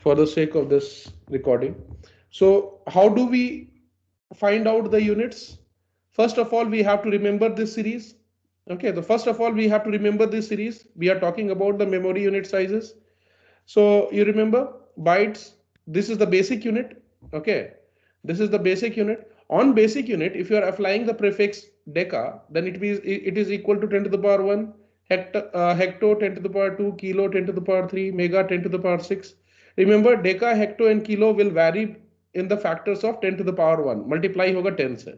for the sake of this recording. So how do we find out the units? First of all, we have to remember this series. Okay, the first of all, we have to remember this series. We are talking about the memory unit sizes. So you remember bytes, this is the basic unit. Okay, this is the basic unit. On basic unit, if you are applying the prefix deca, then it is equal to 10 to the power 1, hecto 10 to the power 2, kilo 10 to the power 3, mega 10 to the power 6. Remember, deca, hecto and kilo will vary in the factors of 10 to the power 1. Multiply hoga 10 se.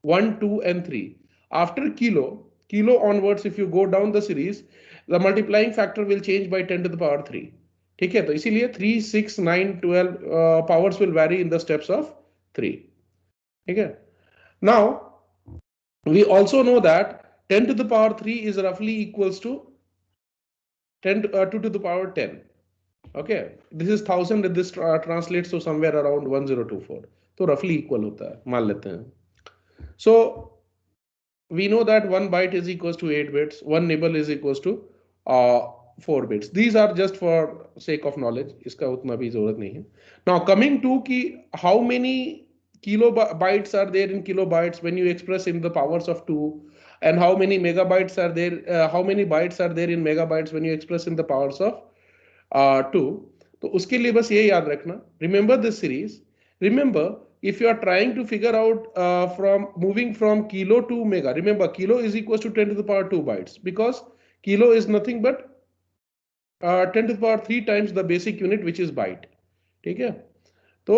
1, 2 and 3. After kilo onwards, if you go down the series, the multiplying factor will change by 10 to the power 3. ठीक है, तो इसीलिए 3, 6, 9, 12 powers will vary in the steps of 3. ठीक है. Now we also know that 10 to the power 3 is roughly equals to 2 to the power 10. Okay, this is 1000, this translates to somewhere around 1024, तो roughly equal होता है, मान लेते हैं. So we know that 1 byte is equals to 8 bits, 1 nibble is equals to 4 bits. These are just for sake of knowledge, इसका उतना भी जरूरत नहीं है. Now coming to कि how many kilobytes are there in kilobytes when you express in the powers of 2, and how many megabytes are there, how many bytes are there in megabytes when you express in the powers of 2. तो उसके लिए बस ये याद रखना, remember this series. Remember, if you are trying to figure out from moving from kilo to mega, remember kilo is equals to 10 to the power 2 bytes, because kilo is nothing but 10 to the power 3 times the basic unit, which is byte. ठीक है, तो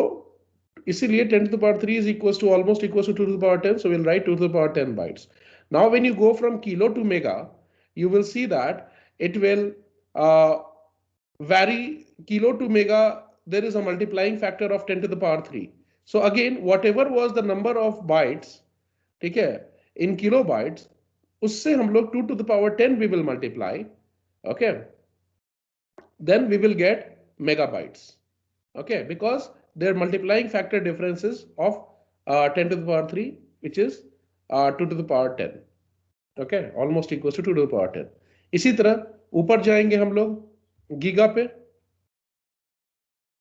इसीलिए 10 to the power 3 is equals to almost equals to 2 to the power 10, so we'll write 2 to the power 10 bytes. Now when you go from kilo to mega, you will see that it will vary. Kilo to mega, there is a multiplying factor of 10 to the power 3. So again, whatever was the number of bytes, ठीक है, in kilobytes, उससे हम लोग 2 to the power 10 we will multiply. Okay, then we will get megabytes. Okay, because their multiplying factor differences of 10 to the power 3, which is 2 to the power 10. Okay, almost equals to 2 to the power 10. इसी तरह ऊपर जाएंगे हम लोग giga पे,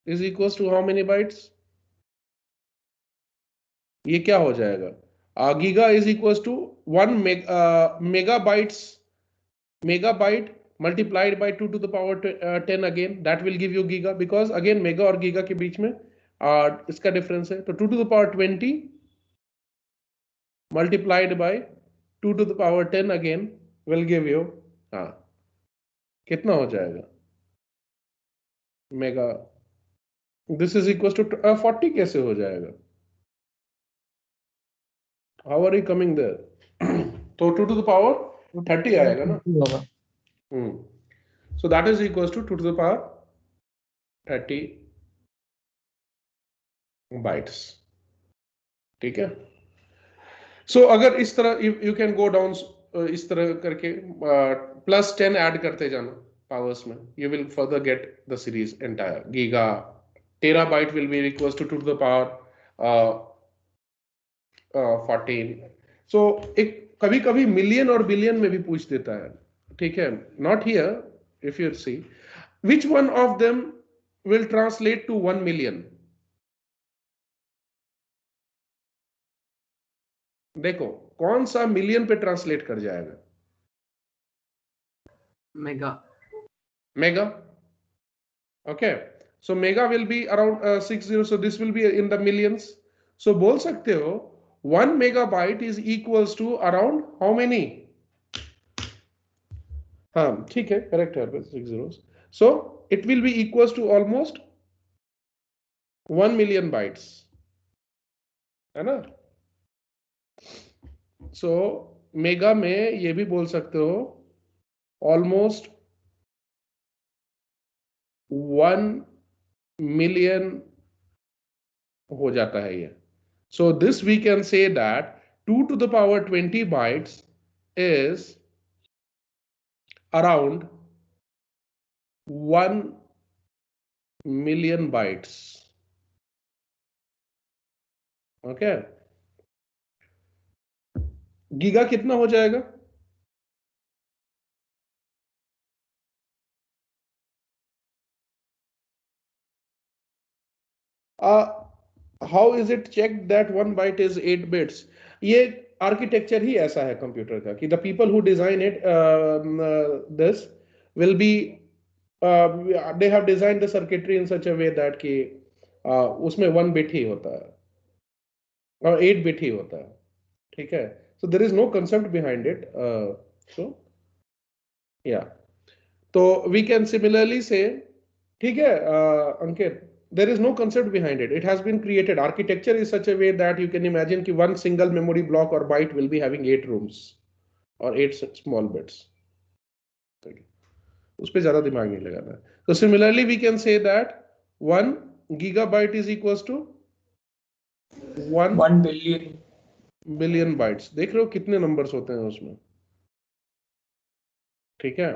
is equals to how many bytes? ये क्या हो जाएगा? Giga is equals to 1 megabytes, megabyte multiplied by 2 to the power 10 again, that will give you giga, because again mega और giga के बीच में इसका डिफरेंस है, तो 2 to the power 20 multiplied by 2 to the power 10 again will give you कितना हो जाएगा mega. This is equal to 40. कैसे हो जाएगा? How are you coming there? तो 2 to the power 30 आएगा ना. So that is equals to 2 to the power 30 bytes. ठीक है. So अगर इस तरह you can go down इस तरह करके plus 10 ऐड करते जाना powers में, you will further get the series entire. Giga terabyte will be equals to 2 to the power 14. So एक कभी कभी मिलियन और बिलियन में भी पूछ देता है. ठीक है, not here. If you see which one of them will translate to 1 million. देखो कौन सा मिलियन पे ट्रांसलेट कर जाएगा? Mega. Mega. Okay, so mega will be around 60, so this will be in the millions. So बोल सकते हो 1 megabyte is equals to around how many? हाँ ठीक है, करेक्ट है, 6 zeros. So it will be equals to almost 1 million bytes, है ना? So mega में ये भी बोल सकते हो almost 1 million हो जाता है ये. So this we can say that 2 to the power 20 bytes is around 1 million bytes. Okay, giga कितना हो जाएगा? How is it check that 1 byte is 8 bits? ये आर्किटेक्चर ही ऐसा है कंप्यूटर का कि the people who design it this will be they have design the circuitry in such a way that कि उसमें 1 बिट ही होता है और 8 बिट ही होता है, ठीक है? So there is no concept behind it, so या, तो वी कैन सिमिलरली से, ठीक है अंकित, there is no concept behind it. It has been created. Architecture is such a way that you can imagine कि one single memory block or byte will be having 8 rooms or 8 small bits. उस पे ज्यादा दिमाग नहीं लगाना है. So similarly we can say that 1 gigabyte is equals to 1 billion bytes. देख रहे हो कितने नंबर्स होते हैं उसमें, ठीक है?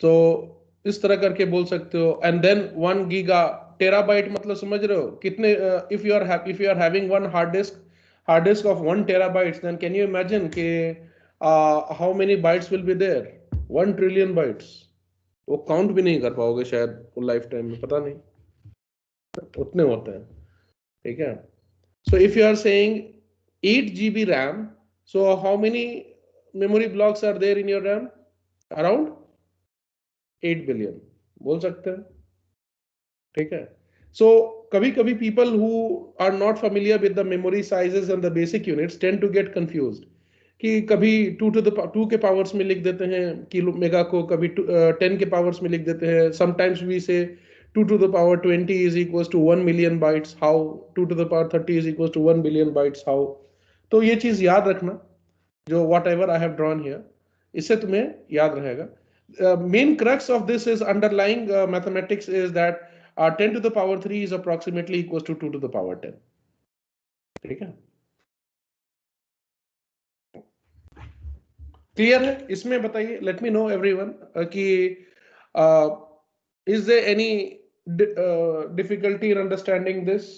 तो इस तरह करके बोल सकते हो. एंड देन 1 गीगा टेराबाइट मतलब समझ रहे हो कितने? If you are having one hard disk of 1 terabytes, then can you imagine के how many bytes will be there? 1 trillion bytes. वो काउंट भी नहीं कर पाओगे शायद लाइफ टाइम में, पता नहीं उतने होते हैं, ठीक है? So if you are saying 8 GB RAM, so how many memory blocks are there in your RAM? Around 8 billion बोल सकते हैं, ठीक है? So कभी कभी people who are not familiar with the memory sizes and the basic units tend to get confused कि कभी 2 के पावर्स में लिख देते हैं किलो मेगा को, कभी 10 के पावर्स में लिख देते हैं. समटाइम्स वी से 2 to the power 20 is equals to 1 million bytes. How 2 to the power 30 is equals to 1 billion bytes? How? तो ये चीज याद रखना, जो whatever I have drawn here, इससे तुम्हें याद रहेगा. Main crux of this is underlying mathematics is that 10 to the power 3 is approximately equals to 2 to the power 10. ठीक है? क्लियर है? इसमें बताइए, लेट मी नो एवरीवन कि is there any difficulty in understanding this?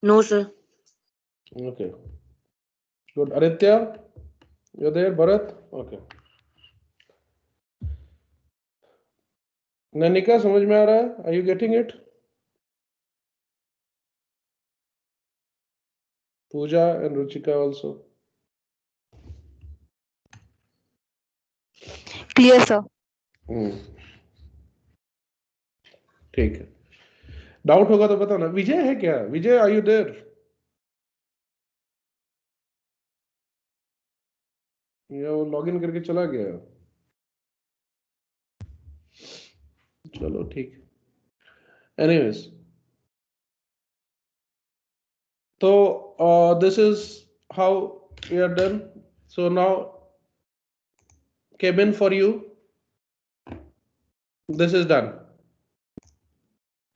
No, sir. Okay. Good. Aditya, you're there. Bharat? Okay. Nanika, समझ में आ रहा है? Are you getting it? Pooja and Ruchika also. Clear, sir. ठीक है. Doubt होगा तो बताना. विजय है क्या? विजय, आर यू देयर? या वो लॉगिन करके चला गया? चलो ठीक. Anyways, so this is how we are done. So now Kevin, for you this is done.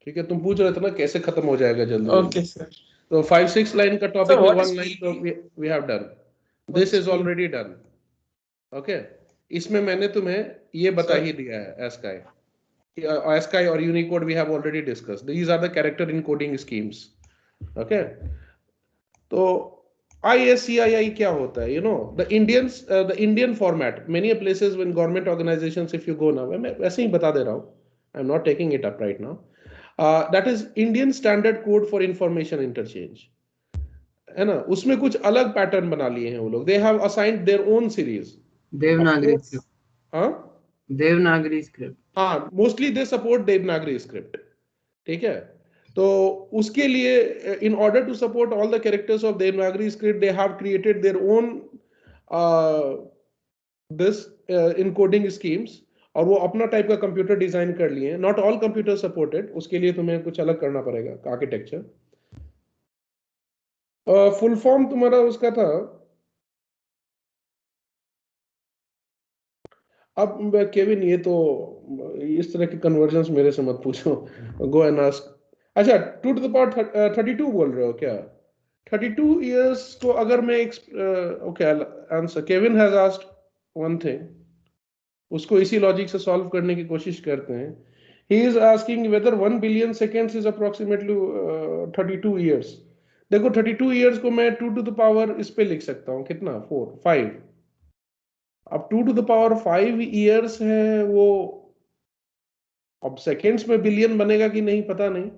ठीक है? तुम पूछ रहे थे ना कैसे खत्म हो जाएगा जल्दी. Okay, sir. तो 5-6 लाइन का टॉपिक में 1 लाइन तो we have done. This is already done. Okay? इसमें मैंने तुम्हें ये बता ही दिया है. ASCII और Unicode we have already discussed. These are the character encoding schemes. Okay? तो ISCII क्या होता है? You know, the Indian format. Many places when government organizations, if you go now, मैं वैसे ही बता दे रहा हूँ. I'm not taking it up right now. That is Indian Standard Code for Information Interchange. है ना? उसमें कुछ अलग पैटर्न बना लिए हैं वो लोग. They have assigned their own series. Devanagari script. हाँ? Devanagari script. हाँ, mostly they support Devanagari script. ठीक है? तो उसके लिए in order to support all the characters of Devanagari script, they have created their own this encoding schemes, और वो अपना टाइप का कंप्यूटर डिजाइन कर लिए. नॉट ऑल कंप्यूटर सपोर्टेड, उसके लिए तुम्हें कुछ अलग करना पड़ेगा आर्किटेक्चर. फुल फॉर्म तुम्हारा उसका था. अब केविन, ये तो इस तरह के कन्वर्जन्स मेरे से मत पूछो. Go and ask. अच्छा, 2 to the power 32 बोल रहे हो क्या? 32 years को अगर मैं okay answer. Kevin has asked one thing, उसको इसी लॉजिक से सॉल्व करने की कोशिश करते हैं. He is asking whether 1 billion seconds is approximately 32 years. देखो 32 years को मैं 2 to the power इस पे लिख सकता हूँ कितना? 4, 5. अब 2 to the power 5 years है वो, अब सेकेंड्स में बिलियन बनेगा कि नहीं पता नहीं,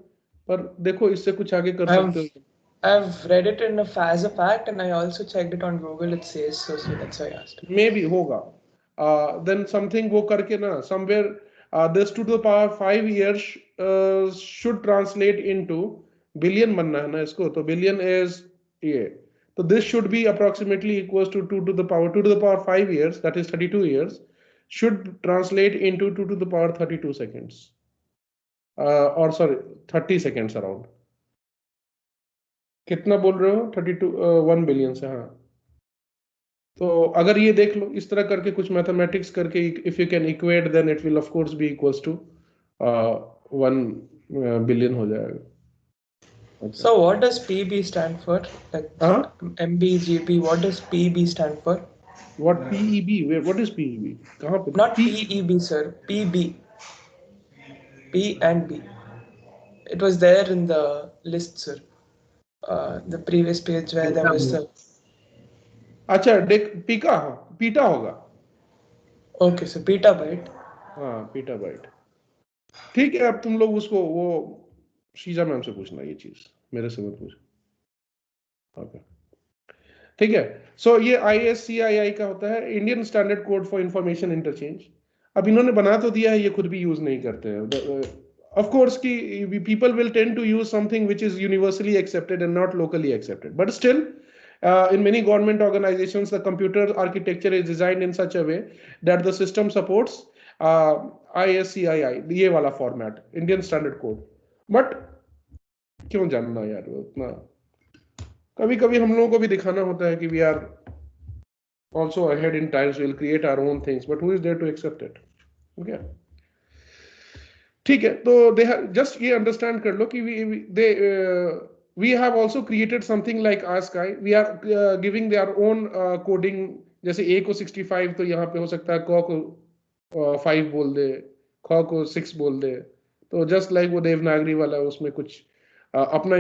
पर देखो इससे कुछ आगे कर सकते हो. I've read it as a fact, and I also checked it on Google. It says so, so that's why I asked. Maybe होगा. Then something वो करके ना somewhere this 2 to the power 5 years should translate into billion बनना है ना इसको, तो billion is ये, तो this should be approximately equals to 2 to the power 5 years, that is 32 years, should translate into 2 to the power 32 seconds, or sorry 30 seconds around. कितना बोल रहे हो? 32 1 बिलियन से, हाँ. तो अगर ये देख लो इस तरह करके कुछ मैथमेटिक्स करके, if you can equate then it will of course be equals to 1 billion हो जाएगा. Okay. So what does PB stand for? Like MB, GB, what does PB stand for? What PEB? What is PEB? कहाँ पे? Not PEB, sir. PB. P and B. It was there in the list, sir. The previous page where there was the. अच्छा, पीका, हाँ, पीटा होगा. Okay, so petabyte. हाँ, पीटाबाइट. ठीक है, अब तुम लोग उसको वो शीजा मैम से पूछना ये चीज, मेरे से मत पूछ. ओके, ठीक है. सो ये ISCII का होता है, Indian standard code for information interchange. अब इन्होंने बना तो दिया है, ये खुद भी यूज नहीं करते हैं. ऑफ कोर्स कि people will tend to use something which is universally accepted and not locally accepted, but still in many government organizations the computer architecture is designed in such a way that the system supports ISCII, ये वाला format, Indian standard code. But क्यों जानना यार उतना, कभी कभी हम लोगों को भी दिखाना होता है कि we are also ahead in times, we'll create our own things, but who is there to accept it? Okay, ठीक है. तो they have just ये understand कर लो कि we have also created something like ASCII. We are giving their own coding. जैसे A को 65 तो यहाँ पे हो सकता है क को 5 बोल दे, ख को 6 बोल दे. तो जस्ट लाइक वो देवनागरी वाला, उसमें कुछ अपना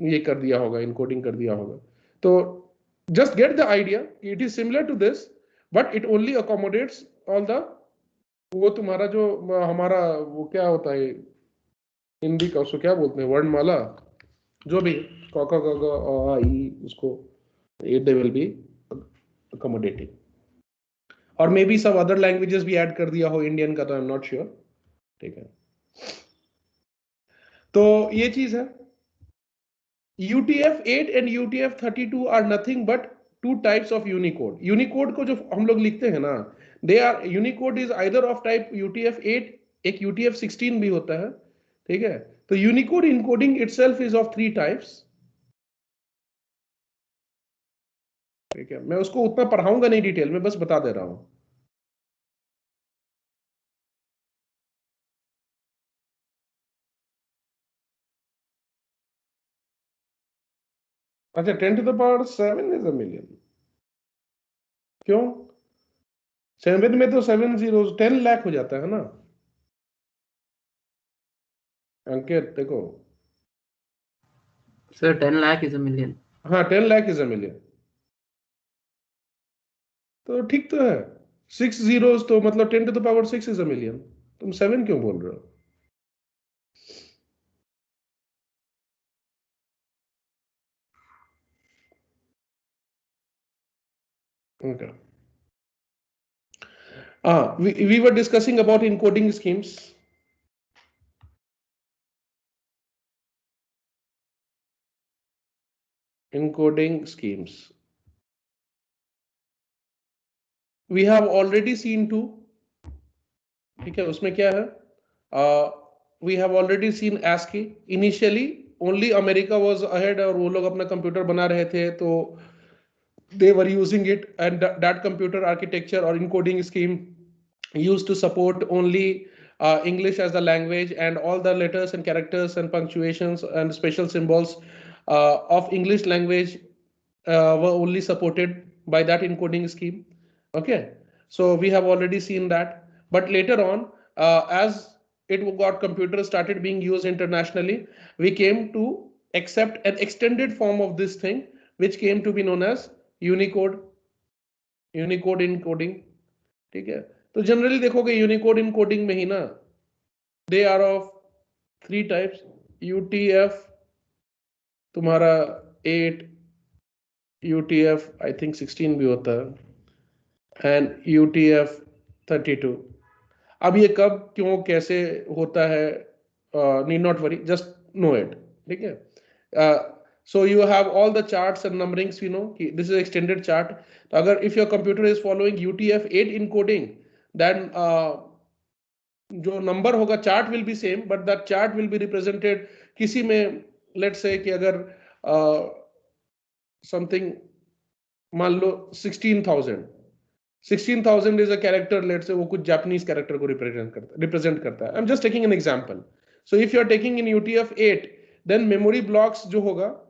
ये कर दिया होगा, इनकोडिंग कर दिया होगा. तो just get the idea, it is similar to this, but it only accommodates all the, वो तुम्हारा जो हमारा वो क्या होता है हिंदी का, उसको क्या बोलते हैं, वर्णमाला, जो भी क ख ग घ अ आ ई, उसको they will be accommodating. और मे बी सब अदर लैंग्वेजेस भी ऐड कर दिया हो इंडियन का, तो आई एम नॉट श्योर. ठीक है, तो ये चीज है. UTF-8 and UTF-32 are nothing but two types of Unicode. Unicode को जो हम लोग लिखते हैं ना, Unicode is either of type UTF-8, एक UTF-16 भी होता है. ठीक है, तो Unicode encoding itself is of 3 types. ठीक है, मैं उसको उतना पढ़ाऊंगा नहीं डिटेल में, बस बता दे रहा हूं. अच्छा, 10 to the power 7 is a million. क्यों? 7 में तो 7 zeros 10 लाख हो जाता है ना अंकित, देखो. Sir, 10 lakh is a million. हाँ, 10 लाख इज अ मिलियन, तो ठीक तो है. 6 zeros तो मतलब 10 to the power 6 is a million. तुम 7 क्यों बोल रहे हो? Okay. We were discussing about encoding schemes. Encoding schemes. We have already seen two. ठीक है, उसमें क्या है? We have already seen ASCII. Initially, only America was ahead, और वो लोग अपना कंप्यूटर बना रहे थे, तो they were using it, and that computer architecture or encoding scheme used to support only English as the language, and all the letters and characters and punctuations and special symbols of English language were only supported by that encoding scheme. Okay, so we have already seen that. But later on, as it got computers started being used internationally, we came to accept an extended form of this thing, which came to be known as Unicode encoding. ठीक है, तो generally देखोगे Unicode in coding में ही ना, they are of 3 types, UTF तुम्हारा 8, UTF I think 16 भी होता है, एंड UTF 32। अब ये कब क्यों कैसे होता है, need not worry, just know it, ठीक है। So you have all the charts and numberings, you know कि दिस इज एक्सटेंडेड चार्ट। तो अगर if your computer is following UTF-8 encoding, then जो नंबर होगा chart will be same, but that chart will be represented किसी में, let's say कि अगर something मान लो 16,000 is a character, let say वो कुछ जापानीज कैरेक्टर को रिप्रेजेंट करता है। I am just taking an example. So if you are taking in UTF-8, then memory blocks जो होगा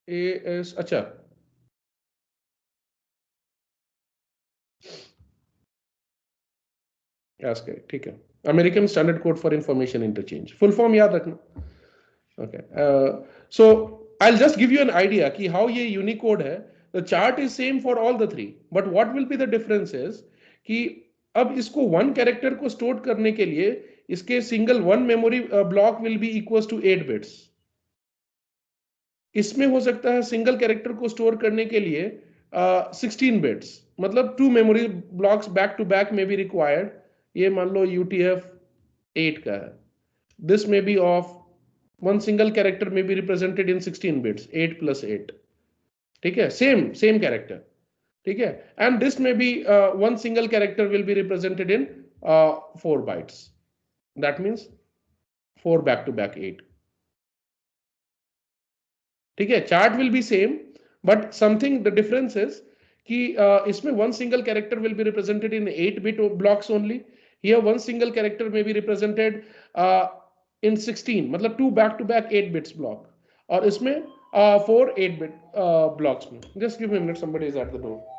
AS, अच्छा ASCII, ठीक है, American standard code for information interchange, full form याद रखना। Okay, so I will just give you an idea कि how ये Unicode है। The chart is same for all the 3, but what will be the difference is कि अब इसको 1 character को store करने के लिए इसके single 1 memory block will be equals to 8 bits. इसमें हो सकता है सिंगल कैरेक्टर को स्टोर करने के लिए 16 बिट्स, मतलब 2 memory blocks back to back में बी रिक्वायर्ड। ये मान लो UTF-8 का है, this may be of one single character may be represented in 16 bits, 8 plus 8, ठीक है, same character, ठीक है, and this may be one single character will be represented in 4 bytes, that means 4 back to back 8, ठीक है। Chart will be same, but something the difference is कि इसमें one single character will be represented in 8 bit blocks only, here one single character में be represented in 16, मतलब 2 back to back 8 bits block, और इसमें 4 8 bit blocks में। Just give me minute, somebody is at the door.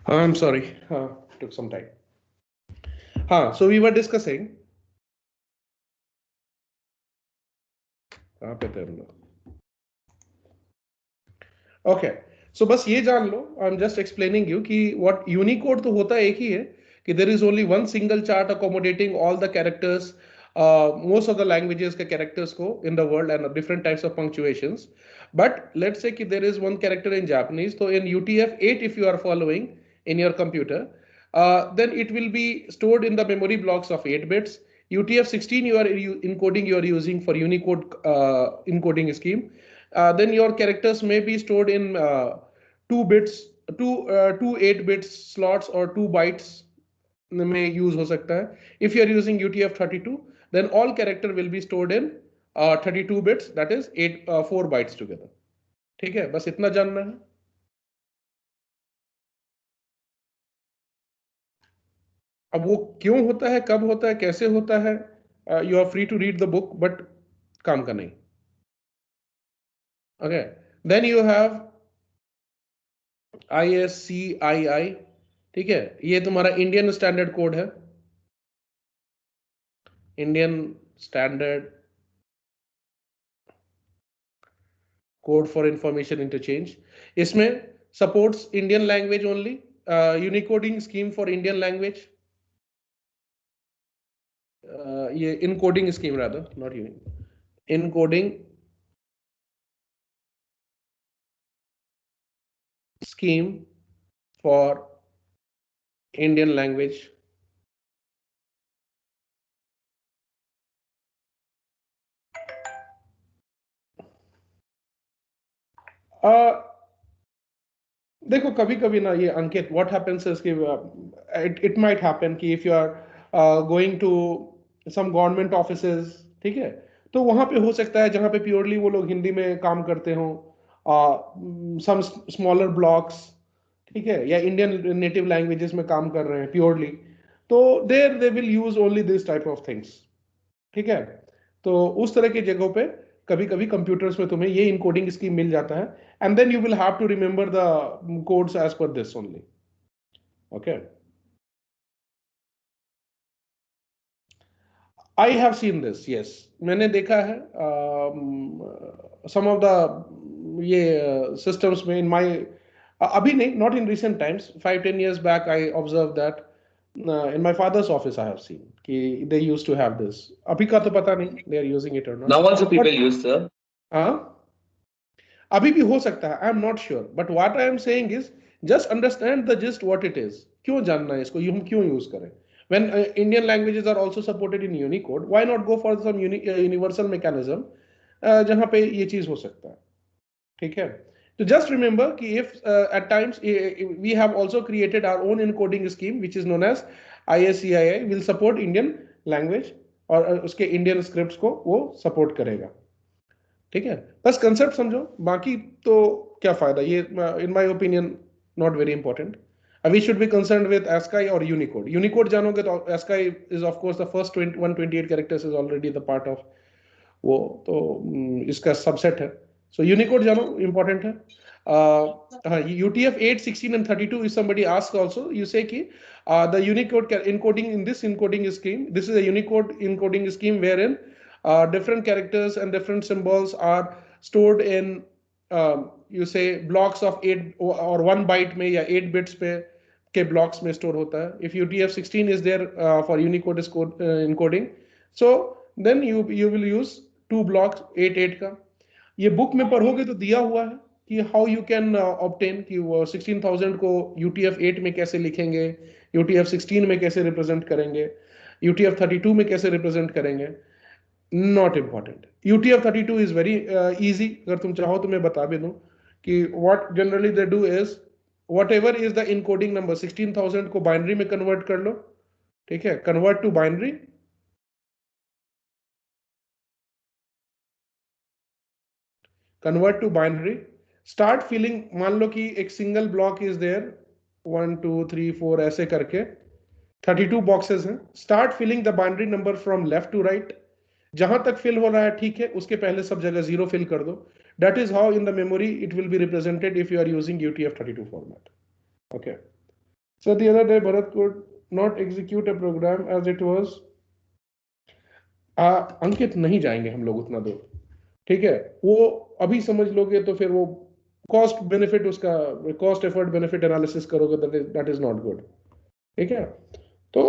I'm sorry, took some time. So we were discussing. कहाँ पे थे हम लोग? Okay, so बस ये जान लो, I'm just explaining you कि what Unicode तो होता एक ही है कि there is only one single chart accommodating all the characters, most of the languages के characters को in the world and different types of punctuations. But let's say कि there is one character in Japanese, so in UTF-8 if you are following in your computer, then it will be stored in the memory blocks of 8 bits. UTF-16 you are encoding you are using for Unicode encoding scheme. Then your characters may be stored in 2 bits, two 8 bits slots or 2 bytes में use हो सकता है. If you are using UTF-32, then all character will be stored in 32 bits, that is 4 bytes together. ठीक है, बस इतना जानना है. अब वो क्यों होता है, कब होता है, कैसे होता है, you are free to read the book, but काम का नहीं. Okay, then you have ISCII. ठीक है, ये तुम्हारा इंडियन स्टैंडर्ड कोड है, Indian standard code for information interchange. इसमें supports Indian language only, unicoding scheme for Indian language. ये encoding scheme rather, not unique, encoding scheme for Indian language. देखो कभी कभी ना ये अंकित, what happens is कि it might happen कि if you are going to some government offices, ठीक है, तो वहां पे हो सकता है जहां पे प्योरली वो लोग हिंदी में काम करते हो, some smaller blocks, ठीक है, या इंडियन नेटिव लैंग्वेजेस में काम कर रहे हैं प्योरली, तो there they will use only this type of things. ठीक है, तो उस तरह की जगहों पे कभी कभी कंप्यूटर्स में तुम्हें ये इनकोडिंग स्कीम मिल जाता है, and then you will have to remember the codes as per this only. Okay, I have seen this, yes, मैंने देखा है सम ऑफ द ये सिस्टम्स में इन माय, अभी नहीं, not in recent times, 5-10 years back I observed that in my father's office I have seen कि they used to have this. अभी का तो पता नहीं they are using it or not. Now also people use, sir. अभी भी हो सकता है, I am not sure, but what I am saying is just understand the gist what it is. क्यों जानना है इसको, हम क्यों यूज करें? When Indian languages are also supported in Unicode, why not go for some universal mechanism जहां पे ये चीज हो सकता है. ठीक है, so just remember कि if at times we have also created our own encoding scheme which is known as ISCII, will support Indian language और उसके Indian scripts को वो support करेगा. ठीक है, बस concept समझो, बाकी तो क्या फायदा, ये in my opinion not very important. We should be concerned with ASCII or Unicode. Unicode जानोगे तो ASCII is of course the first 128 characters is already the part of वो, तो इसका subset है. So Unicode जानो, important है. UTF-8, 16 and 32, if somebody asks also, you say कि the Unicode encoding in this encoding scheme, this is a Unicode encoding scheme wherein different characters and different symbols are stored in you say blocks of 8 or 1 byte में या 8 bits पे के blocks में store होता है. If UTF-16 is there for Unicode encoding, so then you will use 2 blocks 8-8 का. ये book में पढ़ोगे तो दिया हुआ है कि हाउ यू कैन ऑब्टेन कि वो 16,000 को UTF-8 में कैसे लिखेंगे, UTF-16 में कैसे रिप्रेजेंट करेंगे, UTF-32 में कैसे रिप्रेजेंट करेंगे. Not important. UTF-32 is very easy, अगर तुम चाहो तो मैं बता भी दूं कि what generally they do is whatever is the encoding number, 16,000 को बाइनरी में कन्वर्ट कर लो. ठीक है, convert to binary, convert to binary, start filling. मान लो कि एक सिंगल ब्लॉक इज देयर 1 2 3 4 ऐसे करके 32 बॉक्सेस हैं. Start filling the binary number from left to right. जहां तक फिल हो रहा है ठीक है, उसके पहले सब जगह 0 फिल कर दो. That is how in the memory it will be represented if you are using UTF-32 format. Okay, So the other day Bharat could not execute a program as it was. अंकित नहीं जाएंगे हम लोग उतना दूर, ठीक है? वो अभी समझ लोगे तो फिर वो कॉस्ट बेनिफिट, उसका कॉस्ट एफर्ट बेनिफिट एनालिसिस करोगे, दैट इज नॉट गुड, ठीक है? तो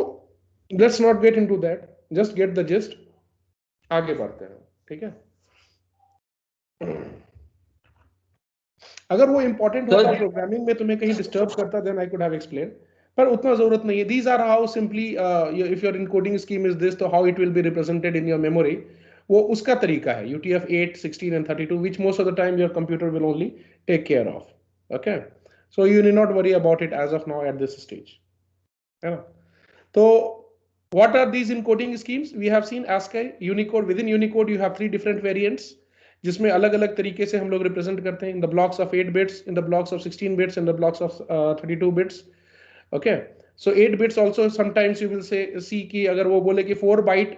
let's not get into that, just get the gist, आगे बढ़ते हैं, ठीक है? अगर वो इंपॉर्टेंट होता प्रोग्रामिंग में, तुम्हें कहीं डिस्टर्ब करता, then I could have explain, पर उतना जरूरत नहीं है. These are how simply, if your encoding scheme is this, तो how it will be represented in your memory, वो उसका तरीका है. UTF-8, 16 and 32, which most of the time your computer will only take care of. Okay, so you need not worry about it as of now at this stage, है ना? तो what are these encoding schemes? We have seen ASCII, Unicode. Within Unicode you have 3 different variants, जिसमें अलग अलग तरीके से हम लोग रिप्रेजेंट करते हैं, in the blocks of 8 bits, in the blocks of 16 bits, in the blocks of 32 bits. Okay, so 8 bits also sometimes you will see कि अगर वो बोले कि 4 byte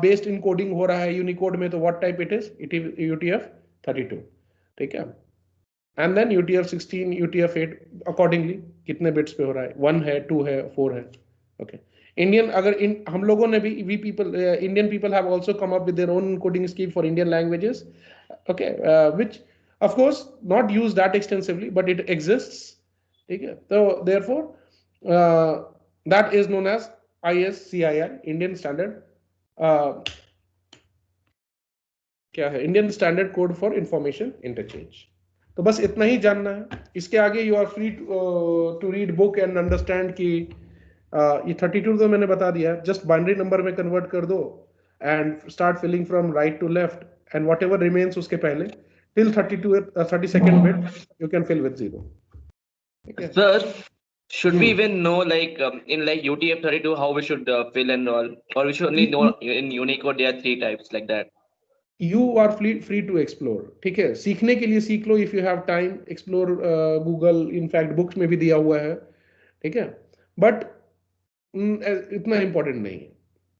बेस्ड इनकोडिंग हो रहा है यूनिकोड में, तो what type it is UTF-32, ठीक है? And then UTF-16, UTF-8 accordingly कितने बिट्स पे हो रहा है, 1 है, 2 है, 4 है. ओके, इंडियन, अगर हम लोगों ने भी, we people, Indian people have also come up with their own coding scheme for Indian languages. Okay, which of course not used that extensively, but it exists, ठीक है? तो therefore that is known as ISCIR, Indian standard, क्या है, Indian standard code for information interchange. तो बस इतना ही जानना है. इसके आगे you are free to read book and understand कि ये 32 तो मैंने बता दिया, जस्ट बाइनरी नंबर में कन्वर्ट कर दो and start filling from right to left, and whatever remains उसके पहले till 32nd bit you can fill with 0. Okay. Sir, should we even know like in like UTF-32 how we should fill and all, or we should only know in Unicode there are 3 types like that? You are free to explore, ठीक है? सीखने के लिए सीख लो, if you have time, explore Google, in fact books में भी दिया हुआ है, ठीक है? बट इतना इंपॉर्टेंट नहीं है,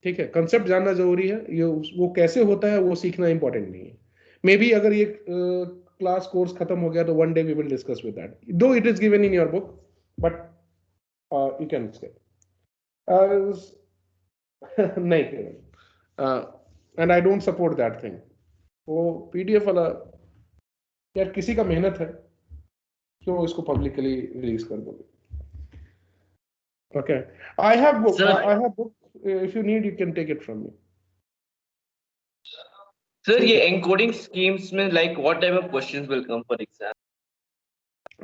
ठीक है? कंसेप्ट जानना जरूरी है, ये वो कैसे होता है वो सीखना इंपॉर्टेंट नहीं है. मे बी अगर ये क्लास कोर्स खत्म हो गया तो one day we will discuss with that, though it is given in your book, but you can skip. नहीं केवल, and I don't support that thing. वो PDF वाला, यार किसी का मेहनत है, क्यों इसको पब्लिकली रिलीज कर दोगे? Okay, I have book. Sir, I have book. If you need, you can take it from me. sir, ये encoding schemes में like what type of questions will come for exam?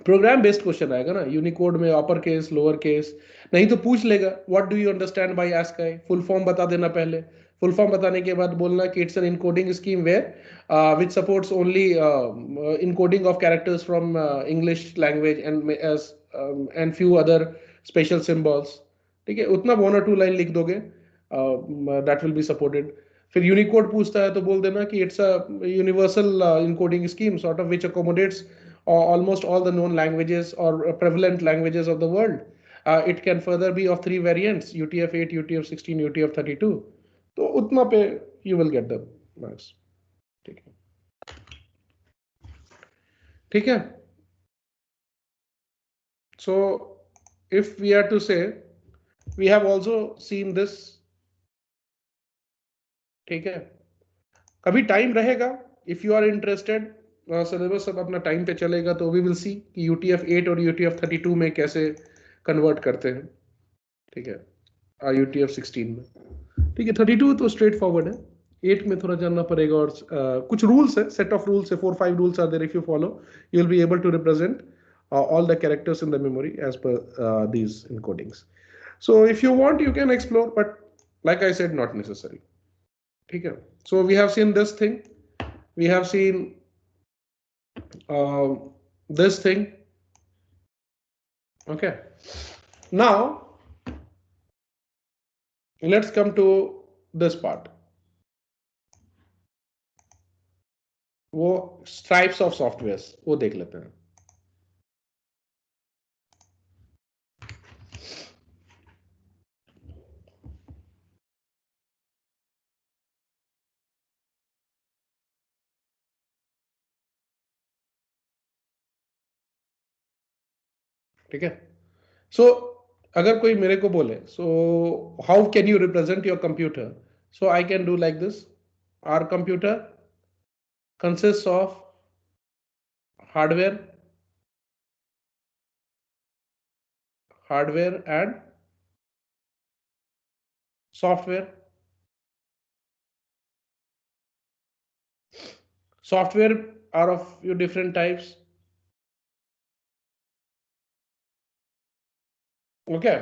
Program based question आएगा ना, Unicode में upper case, lower case, नहीं तो पूछ लेगा what do you understand by ASCII, full form बता देना पहले. फुल फॉर्म बताने के बाद बोलना कि it's an encoding scheme where which supports only encoding of characters from English language and few other special symbols, ठीक है? उतना 1 or 2 लाइन लिख दोगे, दैट विल बी सपोर्टेड. फिर यूनिकोड पूछता है तो बोल देना कि it's a universal encoding scheme sort of which accommodates almost all the known languages or prevalent languages of the world. It can further be of 3 variants, UTF-8, UTF-16, UTF-32. तो उतना पे you will get the marks. ठीक है, ठीक है? So if we are to say, we have also seen this, ठीक है? कभी टाइम रहेगा, if you are interested, syllabus सब अपना टाइम पे चलेगा, तो वी विल सी कि UTF-8 और UTF-32 में कैसे कन्वर्ट करते हैं, ठीक है? UTF-16 में, ठीक है? 32 तो स्ट्रेट फॉरवर्ड है, 8 में थोड़ा जानना पड़ेगा, और कुछ रूल्स है, सेट ऑफ रूल्स है, 4-5 rules are there. If you follow, you will be able to represent all the characters in the memory as per these encodings. So if you want, you can explore, but like I said, not necessary, ठीक है? So we have seen this thing, we have seen this thing. Okay, now let's come to this part, वो stripes of softwares, वो देख लेते हैं. ठीक है? So अगर कोई मेरे को बोले, so how can you represent your computer? So I can do like this. Our computer consists of hardware and software. Software are of few different types. Okay.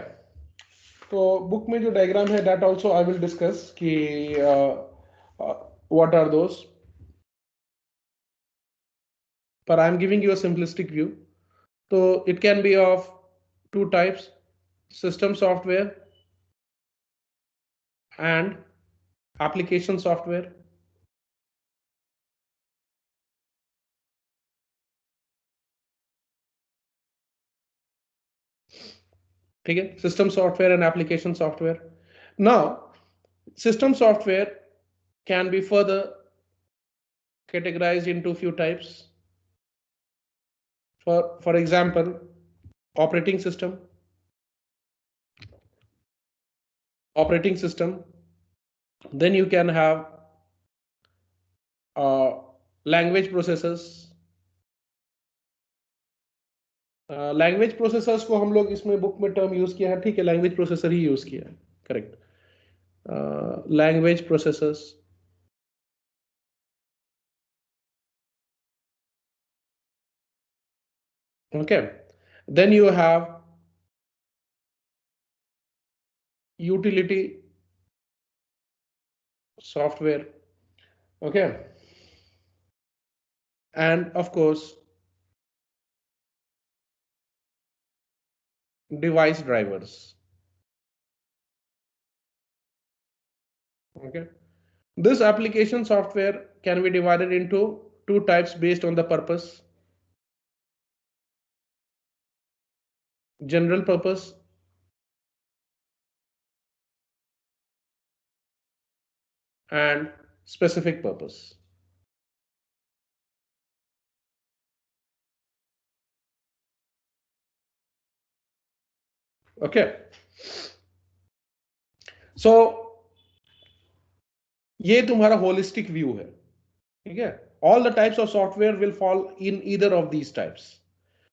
तो बुक में जो डायग्राम है that also I will discuss कि what are those. But I am giving you a simplistic view. So it can be of two types: system software and application software. ठीक है, system software and application software. Now system software can be further categorized into few types. For example, operating system. Then you can have language processors. Language processors को हम लोग इसमें book में term use किया है, ठीक है, लैंग्वेज प्रोसेसर ही use किया है, correct. Language processors. Okay, then you have utility software. Okay, and of course device drivers. Okay, this application software can be divided into two types based on the purpose: general purpose and specific purpose. Okay, so ये तुम्हारा holistic view है, ठीक है. All the types of software will fall in either of these types.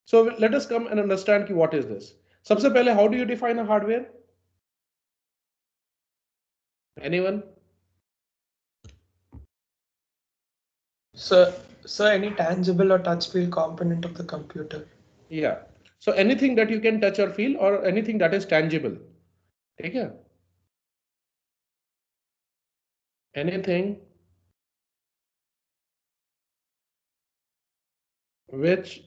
So let us come and understand कि what is this. सबसे पहले, how do you define a hardware? Anyone? So any tangible or touch feel component of the computer. Yeah. So anything that you can touch or feel, or anything that is tangible. ठीक है? Anything which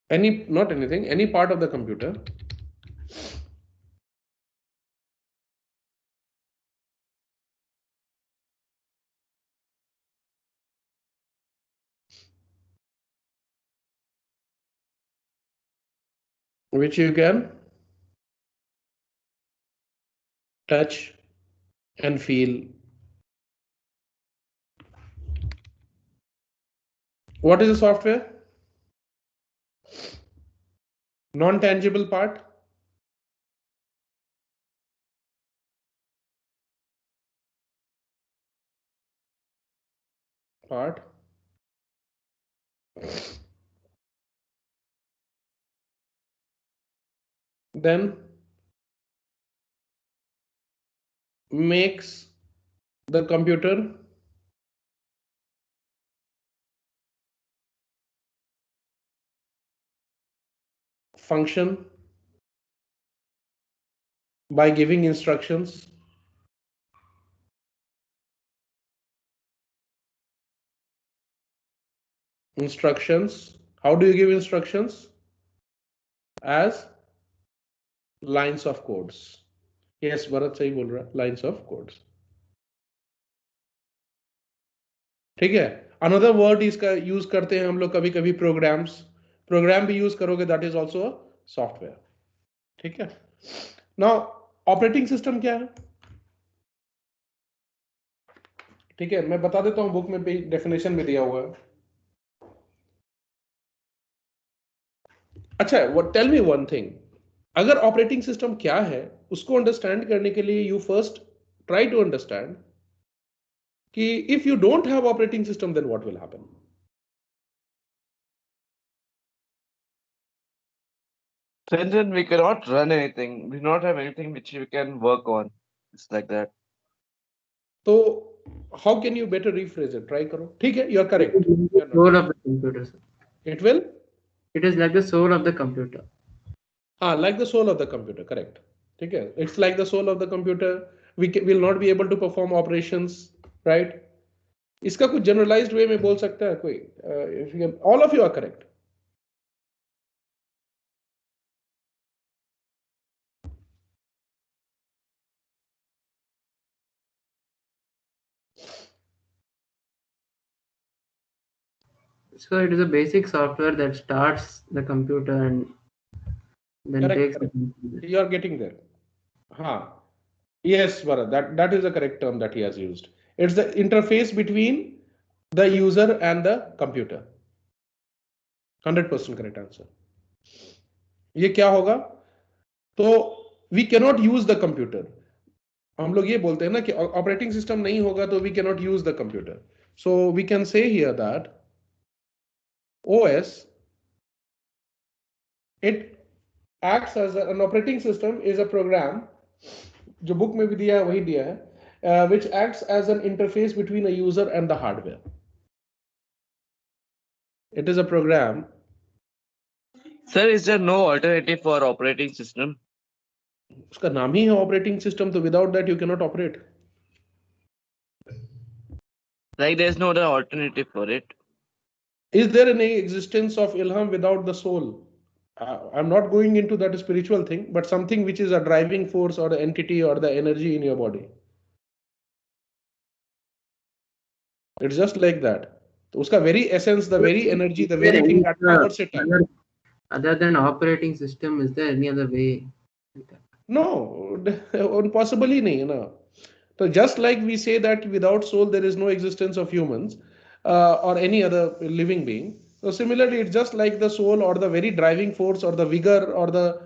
not anything, any part of the computer which you can touch and feel. What is the software? Non-tangible part. Then makes the computer function by giving instructions. How do you give instructions? As lines of codes. Yes, Bharat सही बोल रहा है, lines of codes. ठीक है. Another word इसका use करते हैं हम लोग कभी कभी, प्रोग्राम भी यूज करोगे, that is also a software. ठीक है. Now ऑपरेटिंग सिस्टम क्या है? ठीक है, मैं बता देता हूं, बुक में डेफिनेशन भी दिया हुआ है. अच्छा, what tell me one thing. अगर ऑपरेटिंग सिस्टम क्या है उसको अंडरस्टैंड करने के लिए you first try to understand कि if you don't have operating system then what will happen. Then we cannot run anything. We do not have anything which we can work on. It's like that. तो how can you better rephrase it? Try करो. ठीक है, you are correct. Soul of the computer, sir. It will It is like the soul of the computer. like the soul of the computer, correct. ठीक है, it's like the soul of the computer. We will not be able to perform operations, right? इसका कुछ generalized way में बोल सकता है कोई? If you can, all of you are correct. So it is a basic software that starts the computer and then Correct, takes correct. the computer. You are getting there. हाँ. Yes, Bharat, that is the correct term that he has used. It's the interface between the user and the computer. 100% correct answer. ये क्या होगा? तो we cannot use the computer. हम लोग ये बोलते हैं ना कि ऑपरेटिंग सिस्टम नहीं होगा तो we cannot use the computer. So we can say here that OS, it acts as an operating system is a program, जो बुक में भी दिया है वही दिया है, which acts as an interface between a user and the hardware. It is a program. Sir, is there no alternative for operating system? उसका नाम ही है ऑपरेटिंग सिस्टम, तो without that you cannot operate. Like there's no other alternative for it. Is there any existence of Ilham without the soul? I'm not going into that spiritual thing, but something which is a driving force or the entity or the energy in your body. It's just like that. तो उसका very essence, the very energy, the very thing that powers it. Other than operating system, is there any other way? No, impossible ही नहीं है ना. So just like we say that without soul there is no existence of humans or any other living being. So similarly, it's just like the soul or the very driving force or the vigor or the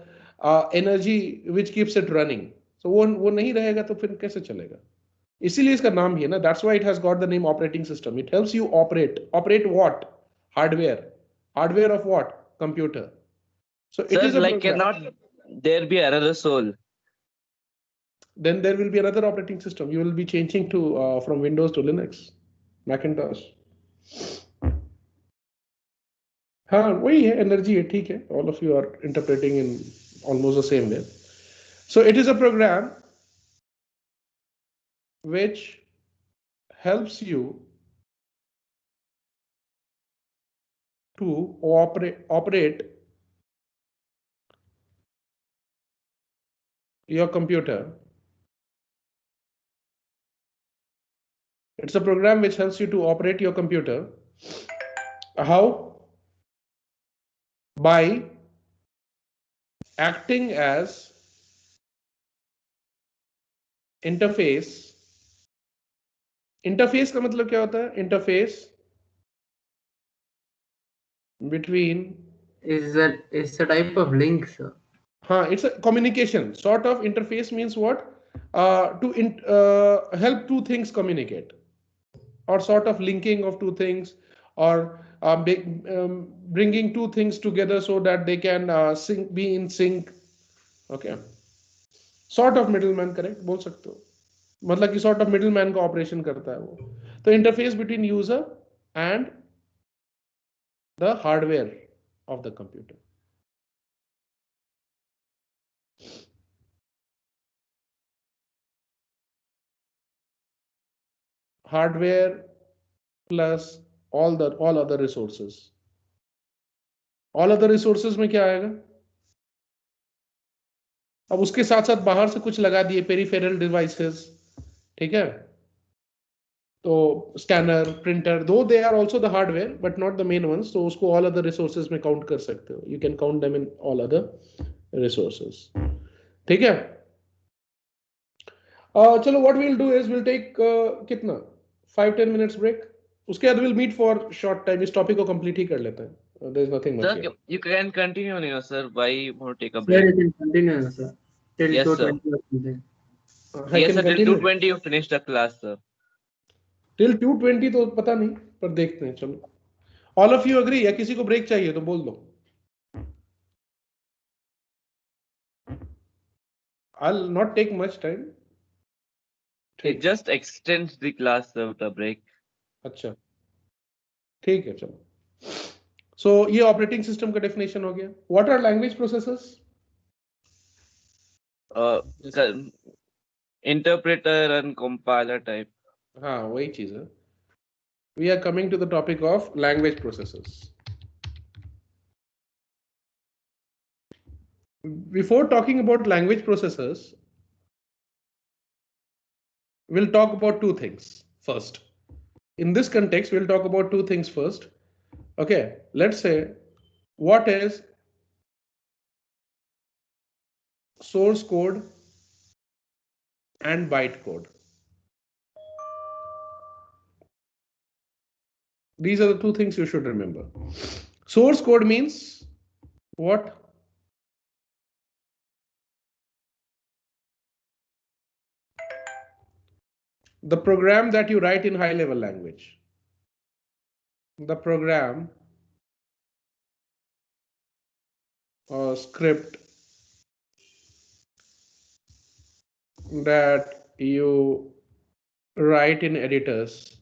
energy which keeps it running. So वो नहीं रहेगा तो फिर कैसे चलेगा? इसीलिए इसका नाम ही है ना. That's why it has got the name operating system. It helps you operate. Operate what? Hardware. Hardware of what? Computer. So it Sir, is a like program. cannot there be another soul? Then there will be another operating system. You will be changing to from Windows to Linux, Macintosh. हाँ वही है, energy है, ठीक है. All of you are interpreting in almost the same way. So it is a program which helps you to operate your computer. It's a program which helps you to operate your computer. How? By acting as interface. Interface का मतलब क्या होता है? Interface between Is a type of link, sir. it's a communication sort of. Interface means what? To help two things communicate, or sort of linking of two things, or bringing two things together so that they can be in sync. Okay, sort of middleman, correct बोल सकते हो. मतलब कि sort of middleman का operation करता है वो. तो interface between user and the hardware of the computer. Hardware plus all other resources. All other resources में क्या आएगा? अब उसके साथ साथ बाहर से कुछ लगा दिए, पेरिफेरल डिवाइसेस, ठीक है. तो scanner, printer, though they are also the hardware but not the main ones, तो उसको ऑल अदर रिसोर्सेज में काउंट कर सकते हो. You can count them in all other resources. ठीक है. चलो what we will do is will take कितना 5-10 मिनट्स ब्रेक. उसके बाद will meet for short time. इस टॉपिक को कंप्लीट ही कर लेते हैं. There's nothing much Sir, here. you can continue, sir. Why you want to take a Sir, break? you can continue, sir. Till Yes, sir. 2:20 or something. I Yes, can sir. Till continue 2:20 you finish the class, sir. till 2:20 तो पता नहीं पर देखते हैं चलो. All of you agree या किसी को ब्रेक चाहिए तो बोल दो. I'll not take much time. It just extends the class, sir, the break. अच्छा ठीक है चलो. So ये ऑपरेटिंग सिस्टम का डेफिनेशन हो गया. What are language processors? Interpreter and compiler type. हाँ वही चीज है. We are coming to the topic of language processors. Before talking about language processors, we'll talk about two things first. In this context, we'll talk about two things first. Okay, let's say what is source code and byte code. These are the two things you should remember. Source code means what? The program that you write in high level language. The program or script that you write in editors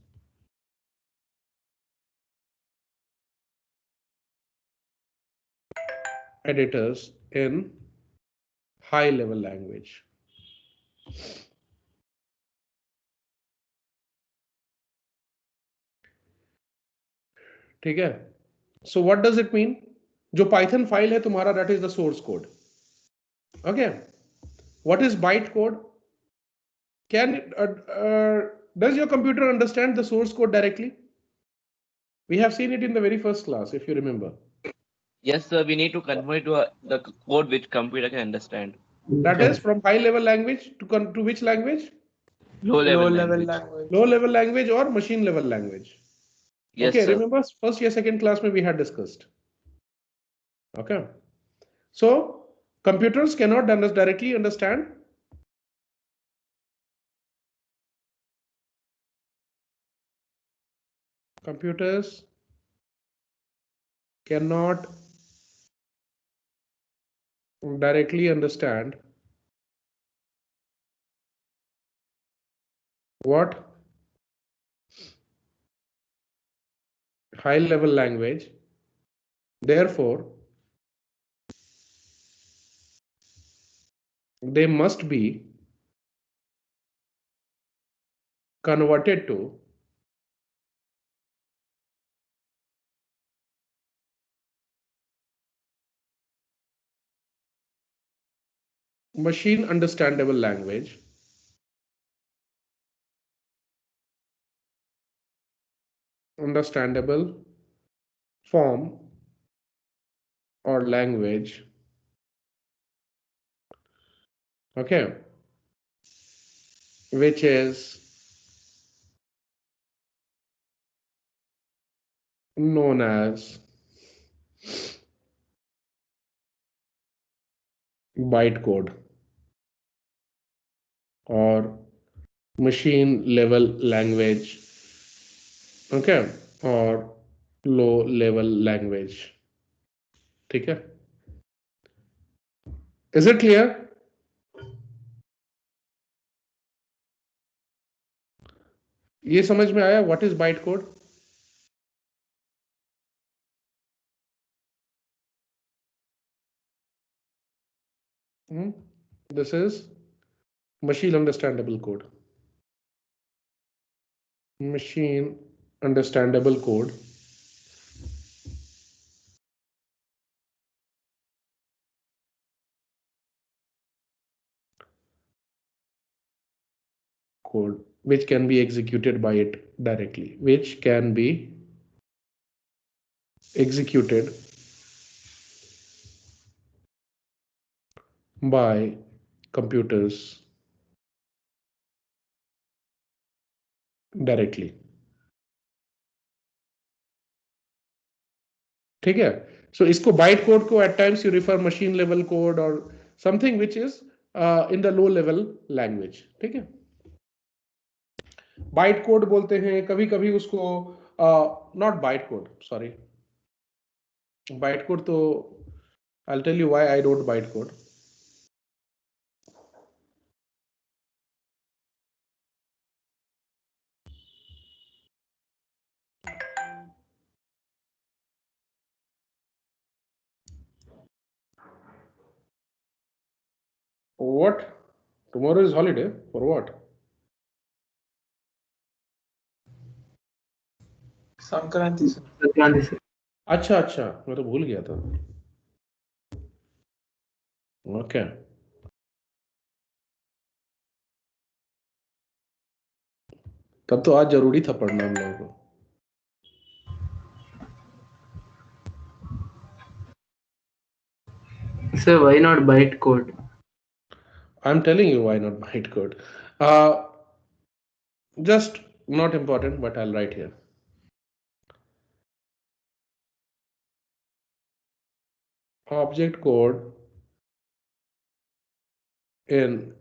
in high level language. ठीक है. So what does it mean? जो Python file है तुम्हारा, that is the source code. Okay. What is byte code? Does your computer understand the source code directly? We have seen it in the very first class, if you remember. Yes, sir. We need to convert to the code which computer can understand. That is from high level language to which language? Low level language. Low level language or machine level language. Yes, Okay, sir. remember first year, second class we had discussed. Okay. So computers cannot directly understand computers cannot directly understand what high level language. Therefore, they must be converted to machine understandable language form or language. Okay, which is known as bytecode or machine level language. Okay, or low level language. ठीक है? Is it clear? ये समझ में आया what is bytecode? This is machine understandable code. Machine understandable code which can be executed by it directly, which can be executed by computers directly. ठीक है. So इसको byte code को at times you refer machine level code or something which is in the low level language. ठीक है. byte code बोलते हैं, कभी कभी उसको not byte code, sorry. byte code तो I'll tell you why I wrote byte code. What? Tomorrow is holiday? For what? Sankranti sir. Sankranti से. अच्छा अच्छा, मैं तो भूल गया था. ओके. तब तो आज जरूरी था पढ़ना हम लोगों को. Sir, why not bytecode? I'm telling you why not bytecode. Just not important, but I'll write here. Object code in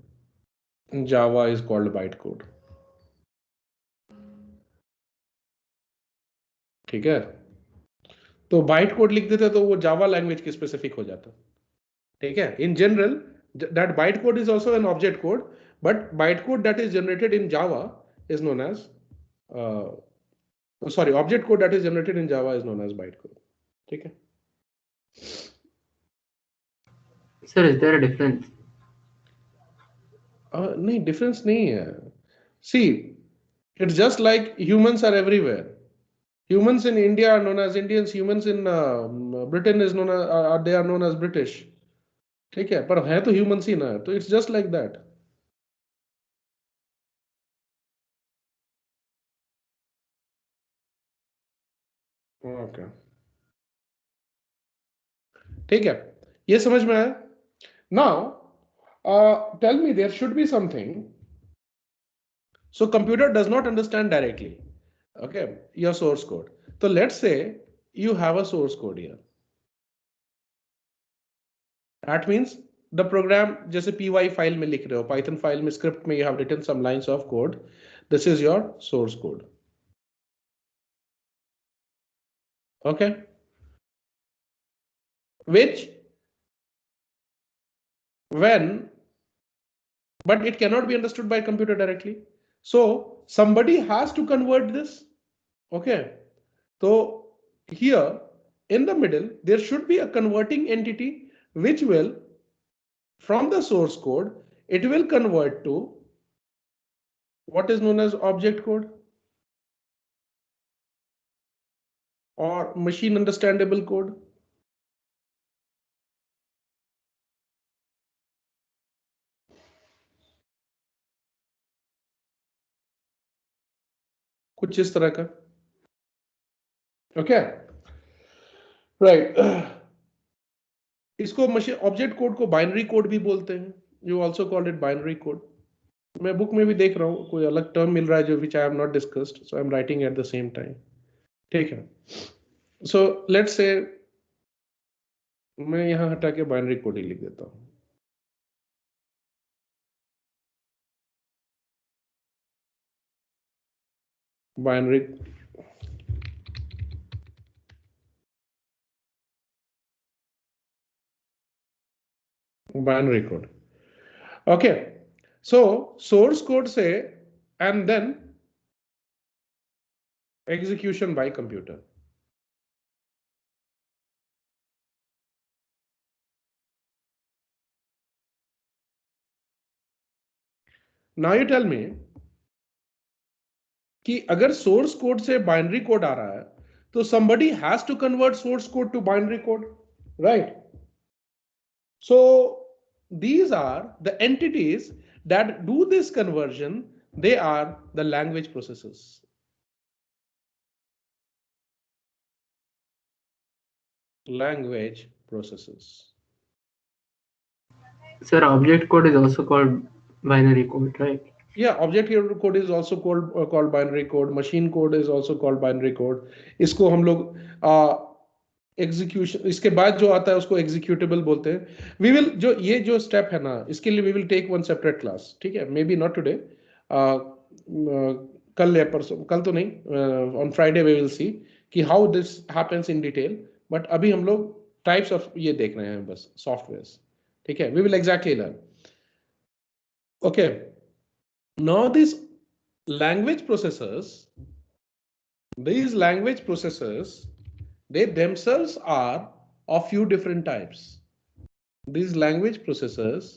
Java is called bytecode. ठीक है. तो bytecode लिख देते तो वो जावा लैंग्वेज की स्पेसिफिक हो जाता. ठीक है. In general, that bytecode is also an object code, but bytecode that is generated in Java is known as object code that is generated in Java is known as bytecode. ठीक है. Sir, is there a difference? नहीं, difference नहीं है. See, it's just like humans are everywhere. Humans in India are known as Indians. Humans in Britain is known as they are known as British. ठीक है. पर है तो humans ही ना. तो it's just like that. Okay. ठीक है. ये समझ में आया. Now, tell me, there should be something. So computer does not understand directly. Okay, your source code. So let's say you have a source code here. That means the program, जैसे py file में लिख रहे हो, Python file में script में you have written some lines of code. This is your source code. Okay. Which but it cannot be understood by computer directly. So somebody has to convert this. Okay. So here in the middle, there should be a converting entity which will, from the source code, it will convert to what is known as object code or machine understandable code. कुछ इस तरह का. Okay. Right. इसको machine object code को binary code भी बोलते हैं. You also called it binary code. मैं बुक में भी देख रहा हूँ कोई अलग टर्म मिल रहा है जो which I have not discussed, so I am writing at the same time. ठीक है. सो लेट्स से मैं यहाँ हटा के बाइनरी कोड ही लिख देता हूँ. Binary code. Okay. So source code say and then execution by computer. Now you tell me कि अगर source code से binary code आ रहा है तो somebody has to convert source code to binary code, right? So these are the entities that do this conversion. They are the language processors. Language processors. Sir, object code is also called binary code, right? Yeah, object code is also called binary code. Machine code is also called binary code. इसको हम लोग execution, इसके बाद जो आता है उसको executable बोलते हैं. वी विल, जो ये जो स्टेप है ना, इसके लिए we will take one separate class. ठीक है, मे बी नॉट टुडे, कल या परसों, कल तो नहीं, on Friday we will see कि how this happens in detail. But अभी हम लोग टाइप्स ऑफ ये देख रहे हैं बस, सॉफ्टवेयर्स. ठीक है, we will exactly learn. Okay, now this language processors, these language processors, they themselves are of few different types. These language processors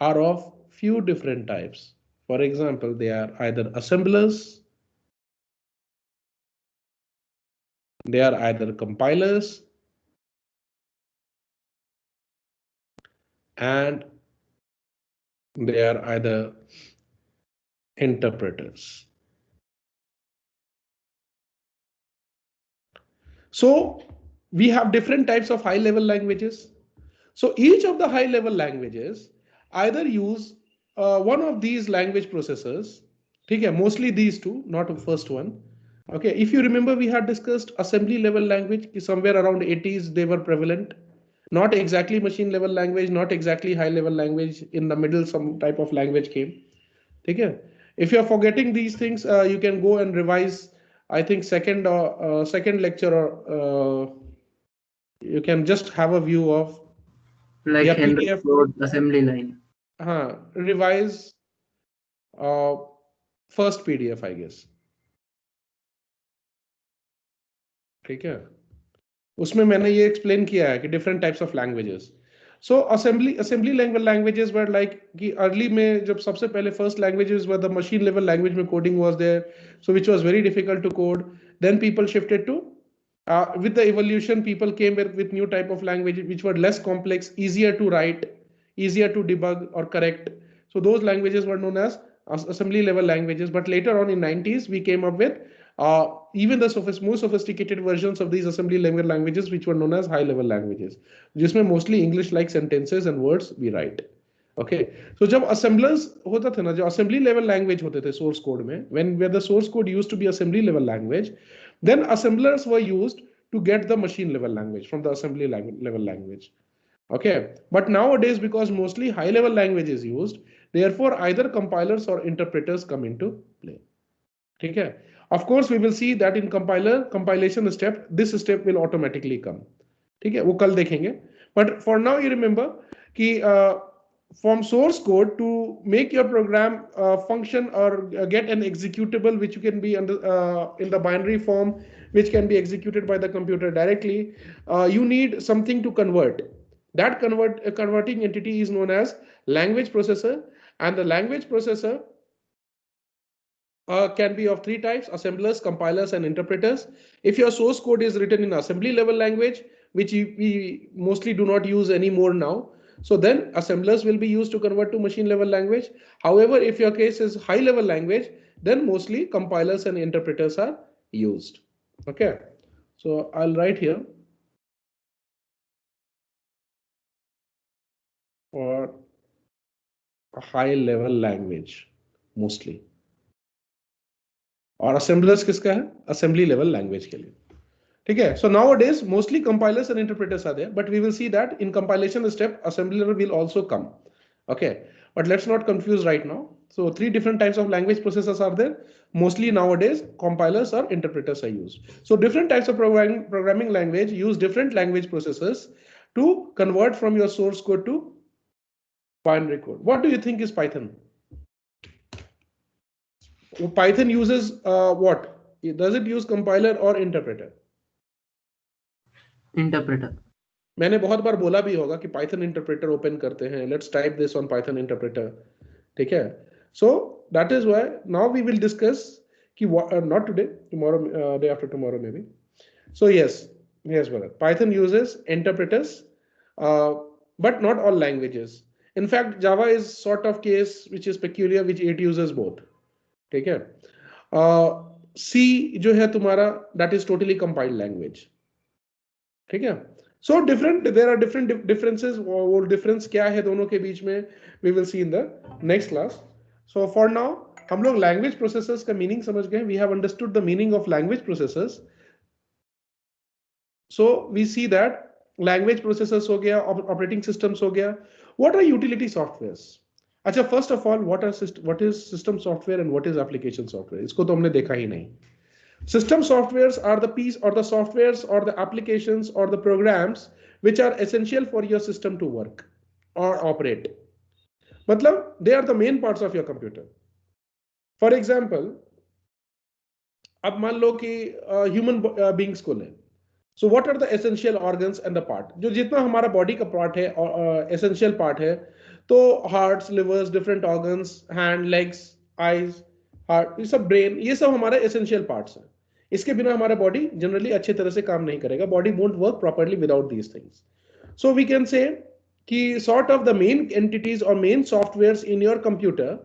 are of few different types. For example, they are either assemblers, they are either compilers, and they are either interpreters. So we have different types of high level languages. So each of the high level languages either use one of these language processors. Okay, mostly these two, not the first one. Okay, if you remember, we had discussed assembly level language, somewhere around 80s they were prevalent. Not exactly machine level language, not exactly high level language. In the middle, some type of language came. Okay, if you're forgetting these things, you can go and revise, I think second lecture, or you can just have a view of Like yeah, Henry PDF. Ford assembly line. Revise first PDF, I guess. ठीक है, उसमें मैंने ये explain किया है कि different types of languages. So assembly languages were like कि early में जब सबसे पहले first languages were the machine level language में coding was there, so which was very difficult to code. Then people shifted to with the evolution, people came with new type of language which were less complex, easier to write, easier to debug or correct. So those languages were known as assembly level languages. But later on in 90s, we came up with even the more sophisticated versions of these assembly level languages, which were known as high level languages, जिसमें mostly English like sentences and words we write. Okay, so जब assemblers होता था ना, जो assembly level language होते थे source code में, where the source code used to be assembly level language, then assemblers were used to get the machine level language from the assembly level language. Okay, but nowadays, because mostly high level language is used, therefore either compilers or interpreters come into play. Okay, of course we will see that in compilation step, this step will automatically come. Okay, वो कल देखेंगे. But for now you remember कि from source code to make your program function or get an executable which can be in the binary form, which can be executed by the computer directly, you need something to convert. That converting entity is known as language processor, and the language processor can be of three types: assemblers, compilers, and interpreters. If your source code is written in assembly level language, which we mostly do not use anymore now, so then assemblers will be used to convert to machine level language. However, if your case is high level language, then mostly compilers and interpreters are used. Okay, so I'll write here for a high level language mostly. और assemblers किसका है? Assembly level language के लिए. ठीक है, so nowadays mostly compilers and interpreters are there, but we will see that in compilation step assembler will also come. Okay, but let's not confuse right now. So three different types of language processors are there. Mostly nowadays compilers or interpreters are used. So different types of programming language use different language processors to convert from your source code to binary code. What do you think is Python? Python uses what? Does it use compiler or interpreter? Interpreter. मैंने बहुत बार बोला भी होगा कि Python interpreter open करते हैं. Let's type this on Python interpreter. ठीक है? So that is why now we will discuss कि not today, tomorrow, day after tomorrow maybe. So yes, brother. Python uses interpreters, but not all languages. In fact, Java is sort of case which is peculiar, which it uses both. ठीक है? C जो है तुम्हारा, that is totally compiled language. ठीक है? So there are different differences. वो difference क्या है दोनों के बीच में, we will see in the next class. So for now हम लोग language processors का meaning समझ गए. We have understood the meaning of language processors. So we see that language processors हो गया, operating systems हो गया. What are utility softwares? अच्छा, first of all, what is system software and what is application software? इसको तो हमने देखा ही नहीं. System softwares are the piece or the softwares or the applications or the programs which are essential for your system to work or operate. मतलब they are the main parts of your computer. For example, अब मान लो कि human beings को लें. So what are the essential organs and the part? जो जितना हमारा बॉडी का पार्ट है, एसेंशियल पार्ट है, तो hearts, levers, different organs, hand, legs, eyes, heart, ये सब, ब्रेन, ये सब हमारे एसेंशियल पार्ट्स हैं. इसके बिना हमारा बॉडी जनरली अच्छे तरह से काम नहीं करेगा. Body won't work properly without these things. So we can say कि sort of the main entities और main softwares in your computer,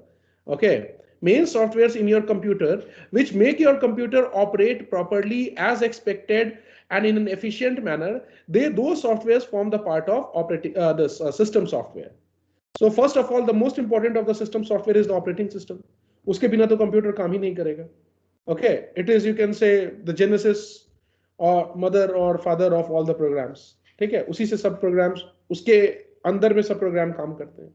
okay, main softwares in your computer which make your computer operate properly as expected and in an efficient manner, those softwares form the part of operating this system software. So first of all, the most important of the system software is the operating system. Uske bina to computer kaam hi nahi karega. Okay, it is, you can say, the genesis or mother or father of all the programs. ठीक है, उसी से सब programs, उसके अंदर में सब program काम करते हैं.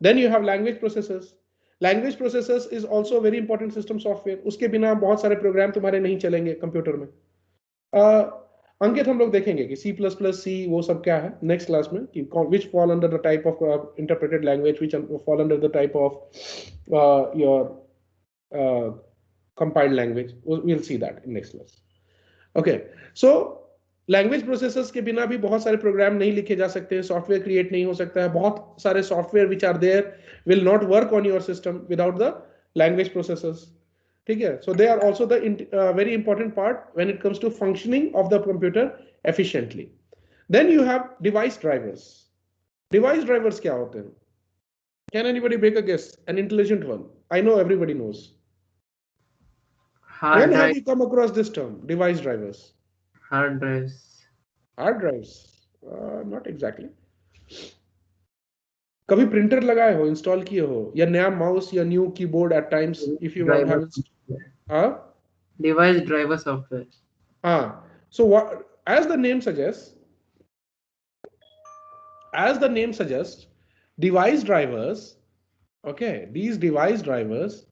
Then you have language processors. Language processors is also a very important system software. उसके बिना बहुत सारे प्रोग्राम तुम्हारे नहीं चलेंगे कंप्यूटर में. अंकित, हम लोग देखेंगे कि C++, C, वो सब क्या है नेक्स्ट क्लास में, कि which fall under the type of interpreted language, which fall under the type of your compiled language. We'll see that in next class. Okay, so language processors के बिना भी बहुत सारे प्रोग्राम नहीं लिखे जा सकते हैं, सॉफ्टवेयर क्रिएट नहीं हो सकता है. बहुत सारे software which are there will not work on your system without the language processors. ठीक है, so they are also the very important part when it comes to functioning of the computer efficiently. Then you have device drivers. Device drivers क्या होते हैं? Can anybody make a guess? An intelligent one. I know everybody knows. When have you come across this term, device drivers? Hard drives. Hard drives? Not exactly. कभी printer लगाए हो, install किए हो, या नया माउस या new keyboard at times if you want have it. Device driver software. So what, as the name suggests, device drivers, okay, these device drivers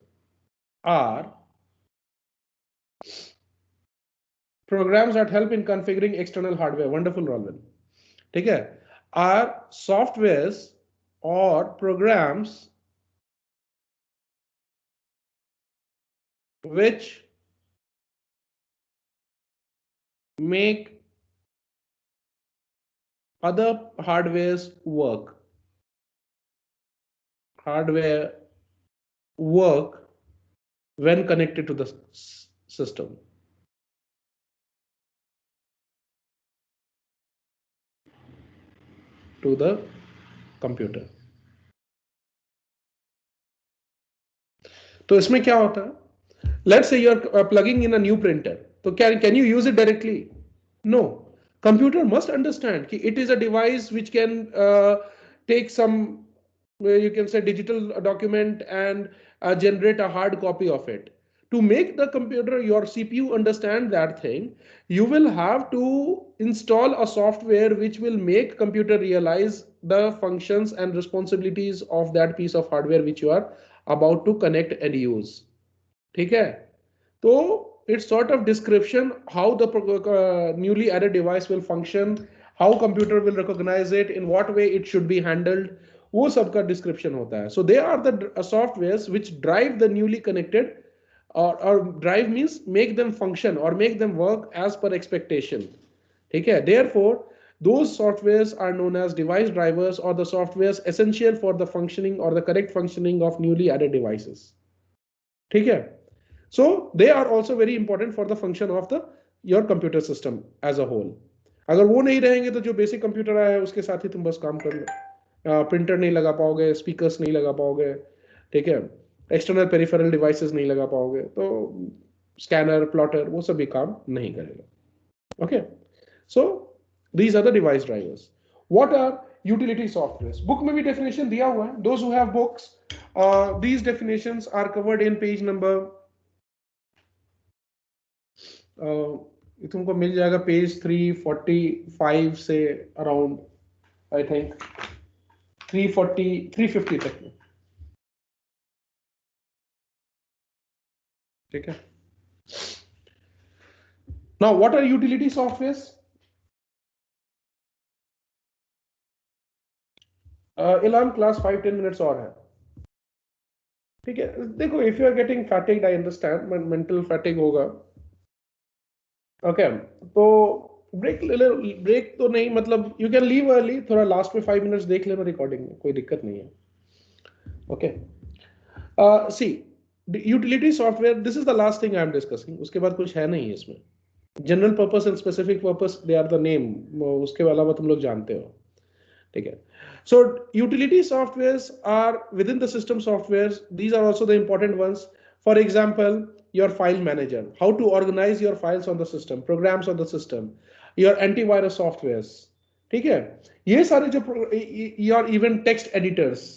are programs that help in configuring external hardware. Wonderful, Rolvin. ठीक है, are softwares or programs which make other hardware work when connected to the system. To the computer. तो इसमें क्या होता है? Let's say you're plugging in a new printer. So can you use it directly? No. Computer must understand that it is a device which can take some, you can say, digital document and generate a hard copy of it. To make the computer, your CPU, understand that thing, you will have to install a software which will make computer realize the functions and responsibilities of that piece of hardware which you are about to connect and use. ठीक है, तो it's sort of description how the newly added device will function, how computer will recognize it, in what way it should be handled, वो सब का description होता है. So they are the softwares which drive the newly connected, or drive means make them function or make them work as per expectation. ठीक है, therefore those softwares are known as device drivers, or the softwares essential for the functioning or the correct functioning of newly added devices. ठीक है, so they are also very important for the function of your computer system as a whole. अगर वो नहीं रहेंगे तो जो basic computer आया है उसके साथ ही तुम बस काम कर लो. प्रिंटर नहीं लगा पाओगे, स्पीकर्स नहीं लगा पाओगे, ठीक है, एक्सटर्नल पेरिफेरल डिवाइसेस नहीं लगा पाओगे, तो स्कैनर, प्लॉटर, वो सब भी काम नहीं करेगा. Okay, so these are the device drivers. What are utility softwares? Book में भी definition दिया हुआ है. Those who have books, these definitions are covered in page number ये तुमको मिल जाएगा पेज 345 से अराउंड आई थिंक 350 तक में, ठीक है। Now what are utility softwares? इलाम क्लास 5-10 मिनट्स और है, ठीक है। देखो, if you are getting fatigued, I understand, mental fatigue होगा, ओके। तो ब्रेक तो नहीं, मतलब यू कैन लीव अर्ली, थोड़ा लास्ट में 5 मिनट्स देख लेना रिकॉर्डिंग में, कोई दिक्कत नहीं है, okay. See utility software, this is the last thing I am discussing, उसके बाद कुछ है नहीं इसमें। General purpose and specific purpose, they are the name, उसके अलावा तुम लोग जानते हो, ठीक है। So utility softwares are within the system softwares. These are also the important ones. For example, your file manager, how to organize your files on the system, programs on the system, your antivirus softwares, ठीक है। ये सारे जो your even text editors,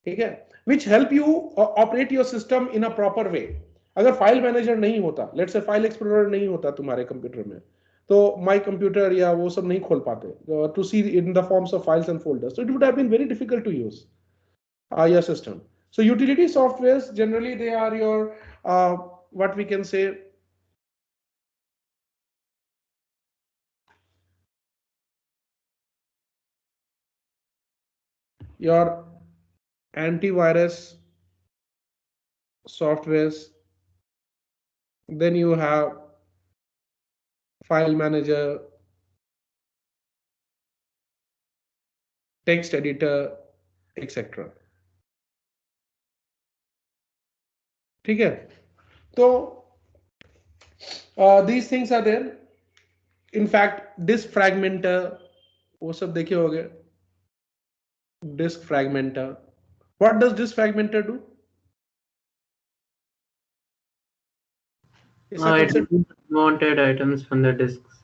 ठीक है, which help you operate your system in a proper way. अगर file manager नहीं होता, लेट्स से फाइल एक्सप्लोरर नहीं होता तुम्हारे कंप्यूटर में, तो माई कंप्यूटर या वो सब नहीं खोल पाते to see in the forms of files and folders, so it would have been very difficult to use your system. So utility softwares, generally they are your what we can say, your antivirus softwares, then you have file manager, text editor, etc. ठीक है। तो these things are there. In fact, disk fragmenter, वो सब देखे होगे, disk fragmenter. What does disk fragmenter do? It's a It concept. removes unwanted items from the disks.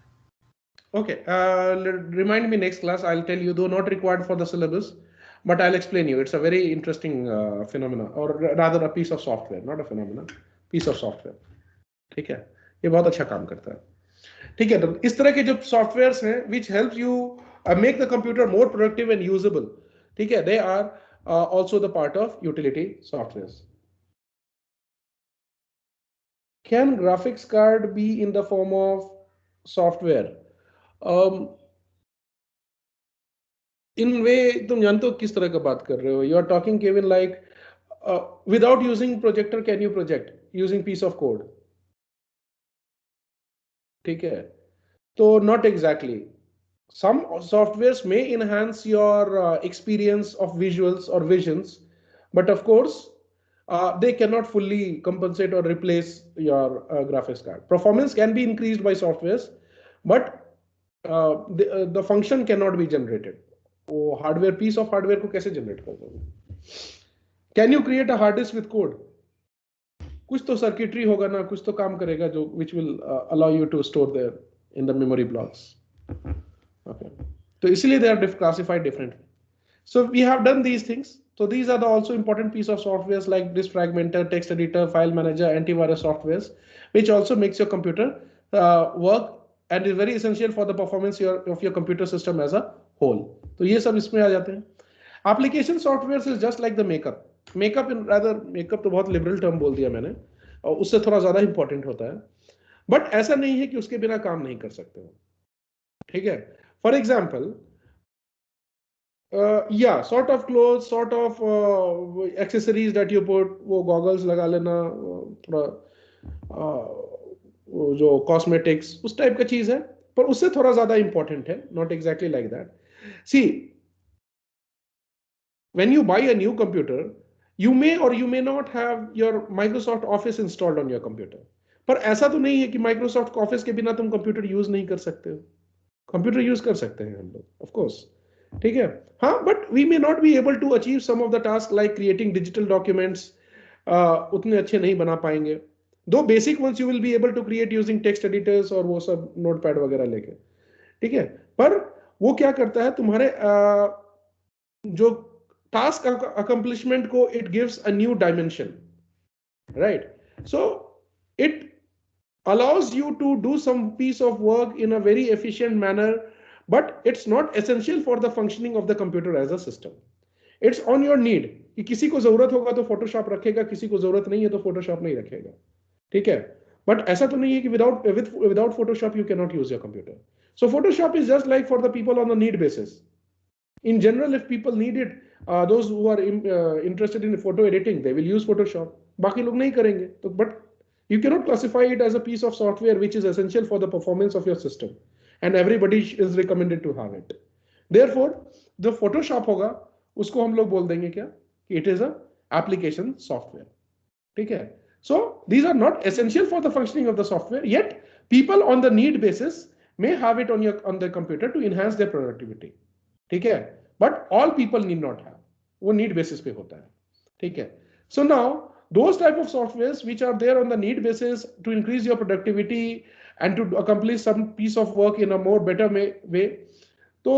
Okay, remind me next class. I'll tell you, though not required for the syllabus, but I'll explain you. It's a very interesting phenomena, or rather a piece of software, not a phenomena, piece of software. ठीक है, ये बहुत अच्छा काम करता है, ठीक है। तो इस तरह के जो सॉफ्टवेयर्स हैं which helps you make the computer more productive and usable, ठीक है, they are also the part of utility softwares. Can graphics card be in the form of software? In way, तुम जानते हो किस तरह का बात कर रहे हो। You are talking, Kevin, like without using projector, can you project using piece of code? ठीक है, तो not exactly. Some softwares may enhance your experience of visuals or visions, but of course, they cannot fully compensate or replace your graphics card. Performance can be increased by softwares, but the function cannot be generated. वो hardware, piece of hardware को कैसे generate कर दोगे? Can you create a hard disk with code? कुछ तो circuitry होगा ना, कुछ तो काम करेगा जो which will allow you to store there in the memory blocks. Okay, तो इसीलिए they are classified differently. So we have done these things. So these are the also important piece of softwares like disk fragmenter, text editor, file manager, antivirus softwares, which also makes your computer work and is very essential for the performance of your computer system as a whole. तो ये सब इसमें आ जाते हैं. Application softwares is just like the makeup. Makeup in rather makeup तो बहुत liberal term बोल दिया मैंने, और उससे थोड़ा ज्यादा important होता है. But ऐसा नहीं है कि उसके बिना काम नहीं कर सकते हो. ठीक है. For example, yeah, sort of clothes, sort of accessories that you put, वो goggles लगा लेना, थोड़ा वो जो cosmetics, उस टाइप का चीज है, पर उससे थोड़ा ज्यादा important है, not exactly like that. See, when you buy a new computer, you may or you may not have your Microsoft Office installed on your computer. पर ऐसा तो नहीं है कि Microsoft Office के बिना तुम कंप्यूटर यूज नहीं कर सकते हो. कंप्यूटर यूज कर सकते हैं हम लोग, ऑफ कोर्स, ठीक है. हाँ, but we may not be able to achieve some of the task like creating digital documents, उतने अच्छे नहीं बना पाएंगे. Though basic ones you will be able to create using text editors और वो सब नोटपैड वगैरह लेके, ठीक है. पर वो क्या करता है तुम्हारे जो टास्क अकम्प्लिशमेंट को, it gives a new dimension, right. So it allows you to do some piece of work in a very efficient manner, but it's not essential for the functioning of the computer as a system. It's on your need कि किसी को जरूरत होगा तो Photoshop रखेगा, किसी को जरूरत नहीं है तो फोटोशॉप नहीं रखेगा, ठीक है. बट ऐसा तो नहीं है कि without Photoshop you cannot use your computer. So Photoshop is just like for the people on the need basis. In general, if people need it, those who are interested in photo editing, they will use Photoshop. बाकी लोग नहीं करेंगे तो, but you cannot classify it as a piece of software which is essential for the performance of your system, and everybody is recommended to have it. Therefore, the Photoshop होगा उसको हम लोग बोल देंगे क्या कि it is a application software, ठीक है. So these are not essential for the functioning of the software, yet people on the need basis may have it on the computer to enhance their productivity, ठीक है. But all people need not have, वो need basis पे होता है, ठीक है. So now those type of softwares which are there on the need basis to increase your productivity and to accomplish some piece of work in a more better way, तो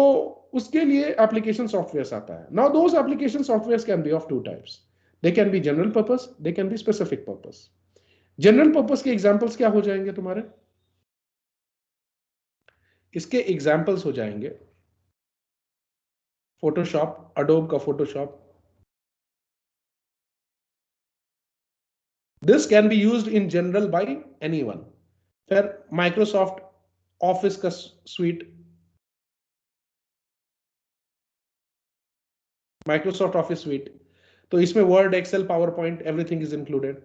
उसके लिए application softwares आता है. Now those application softwares can be of two types. They can be general purpose, they can be specific purpose. General purpose के examples क्या हो जाएंगे तुम्हारे? इसके examples हो जाएंगे Photoshop, Adobe का Photoshop. This can be used in general by anyone. फिर Microsoft Office का suite, Microsoft Office suite, तो इसमें Word, Excel, PowerPoint, everything is included.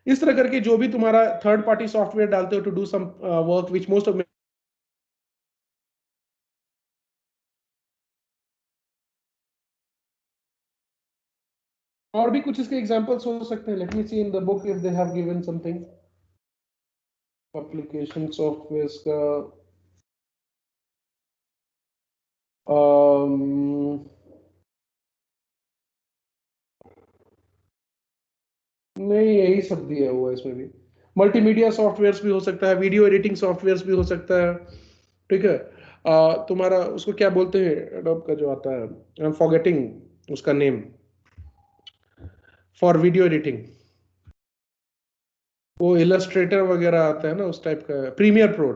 इस तरह करके जो भी तुम्हारा थर्ड पार्टी सॉफ्टवेयर डालते हो to do some work which most of और भी कुछ इसके एग्जांपल्स हो सकते हैं. Let me see in the book if they have given something. Application softwares का नहीं, यही सब दिया हुआ है इसमें भी. मल्टीमीडिया सॉफ्टवेयर्स भी हो सकता है, वीडियो एडिटिंग सॉफ्टवेयर्स भी हो सकता है, ठीक है. तुम्हारा उसको क्या बोलते हैं एडोब का जो आता है, आई एम फॉरगेटिंग उसका नेम, फॉर वीडियो एडिटिंग, वो इलस्ट्रेटर वगैरह आता है ना उस टाइप का, प्रीमियर प्रो,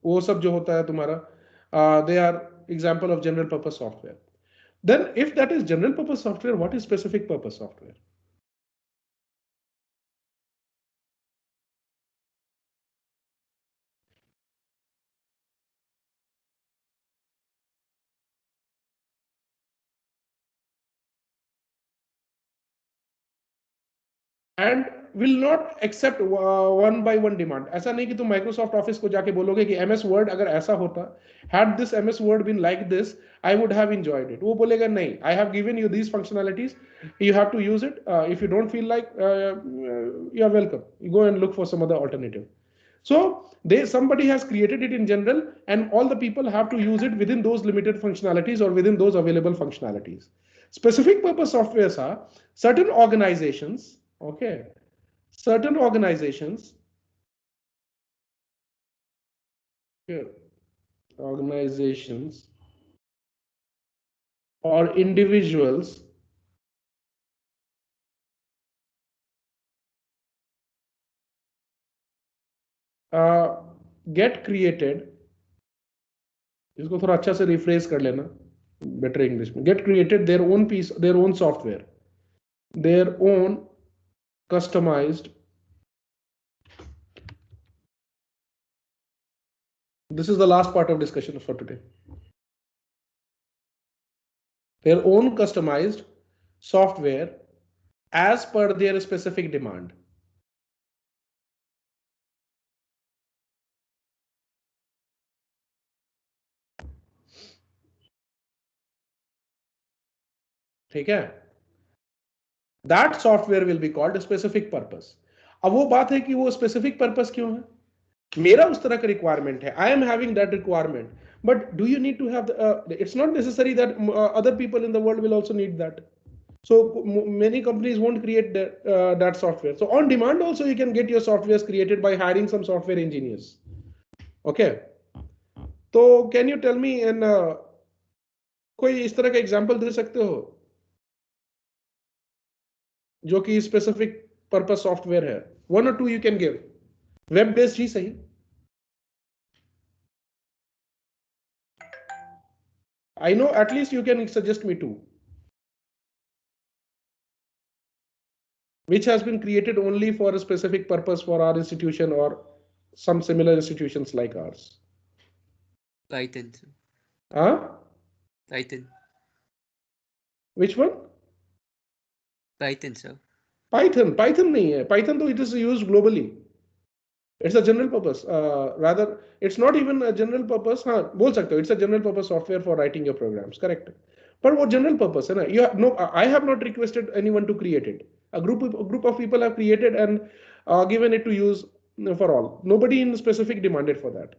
वो सब जो होता है तुम्हारा, they are example of general purpose software. Then if that is general purpose software, what is specific purpose software? And will not accept one by one demand. ऐसा नहीं कि तुम माइक्रोसॉफ्ट ऑफिस को जाके बोलोगे कि एमएस वर्ड अगर ऐसा होता, had this MS Word been like this I would have enjoyed it. वो बोलेगा नहीं, I have given you these functionalities, you have to use it. If you don't feel like, you are welcome, you go and look for some other alternative. So somebody has created it in general and all the people have to use it within those limited functionalities or within those available functionalities. Specific purpose softwares are certain organizations, okay, certain organizations, here, organizations or individuals get created, इसको थोड़ा अच्छा से refresh कर लेना better English में, get created their own piece, their own software, their own customized, this is the last part of discussion for today, their own customized software as per their specific demand. ठीक है, that software will be called specific purpose. अब वो बात है कि वो specific purpose क्यों है? मेरा उस तरह का requirement है, I am having that requirement, but do you need to have it's not necessary that other people in the world will also need that. So many companies won't create that software. So on demand also you can get your softwares created by hiring some software engineers. Okay. So can you tell me कोई इस तरह का example दे सकते हो जो कि specific purpose software है? One और two you can give. Web based ही सही, I know at least you can suggest me 2. Which has been created only for a specific purpose for our institution or some similar institutions like ours. Python, sir. Huh? Python. Which one? Python, sir. Python. Python nahi hai. Python though it is used globally. It's a general purpose. Rather, it's not even a general purpose. हाँ, बोल सकते हो. It's a general purpose software for writing your programs. Correct. But वो general purpose है ना. You have, no, I have not requested anyone to create it. A group of people have created and given it to use for all. Nobody in specific demanded for that.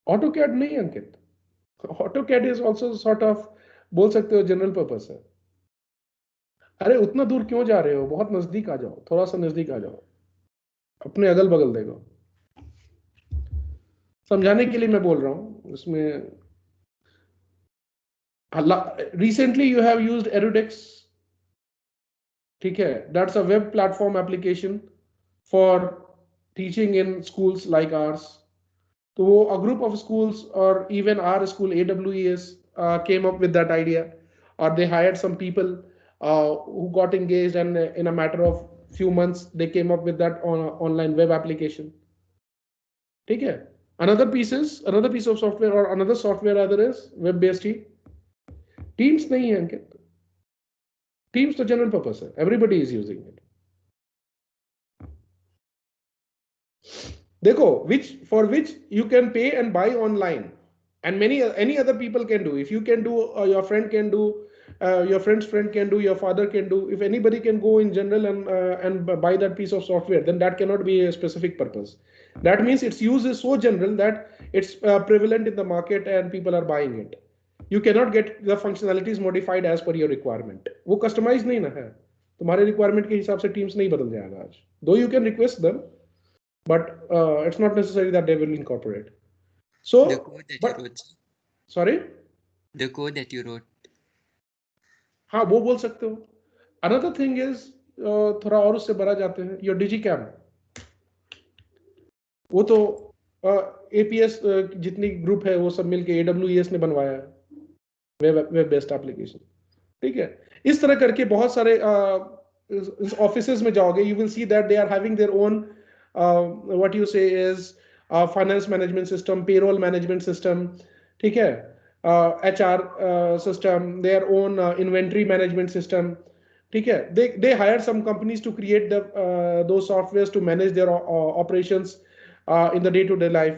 AutoCAD नहीं अंकित. AutoCAD is also sort of बोल सकते हो general purpose है. अरे उतना दूर क्यों जा रहे हो? बहुत नजदीक आ जाओ. थोड़ा सा नजदीक आ जाओ. अपने अगल बगल देखो. समझाने के लिए मैं बोल रहा हूं. उसमें recently you have used Erudex. ठीक है. That's a web platform application for teaching in schools like ours. So a group of schools or even our school AWES came up with that idea, or they hired some people who got engaged, and in a matter of few months they came up with that online web application. ठीक है. Another piece of software or another software rather is web-based. Teams नहीं है अंकित. Teams तो general purpose है. Everybody is using it. देखो, for which you can pay and buy online, and any other people can do. If you can do, your friend can do, your friend's friend can do, your father can do. If anybody can go in general and buy that piece of software, then that cannot be a specific purpose. That means its use is so general that it's prevalent in the market and people are buying it. You cannot get the functionalities modified as per your requirement. वो customized नहीं ना है. तुम्हारे requirement के हिसाब से teams नहीं बदल जाएगा आज. Though you can request them, but it's not necessary that they will incorporate. So The code that you wrote, sir. Sorry? The code that you wrote. हाँ, वो बोल सकते हो. Another thing is थोड़ा और उससे बड़ा जाते हैं. Your DigiCam. वो तो APS जितनी ग्रुप है वो सब मिलके AWES ने बनवाया है. Web based application. ठीक है. इस तरह करके बहुत सारे ऑफिसेज में जाओगे, you will see that they are having their own what you say is finance management system, payroll management system. ठीक है. HR system, their own inventory management system. ठीक है. They hire some companies to create those softwares to manage their operations in the day-to-day life.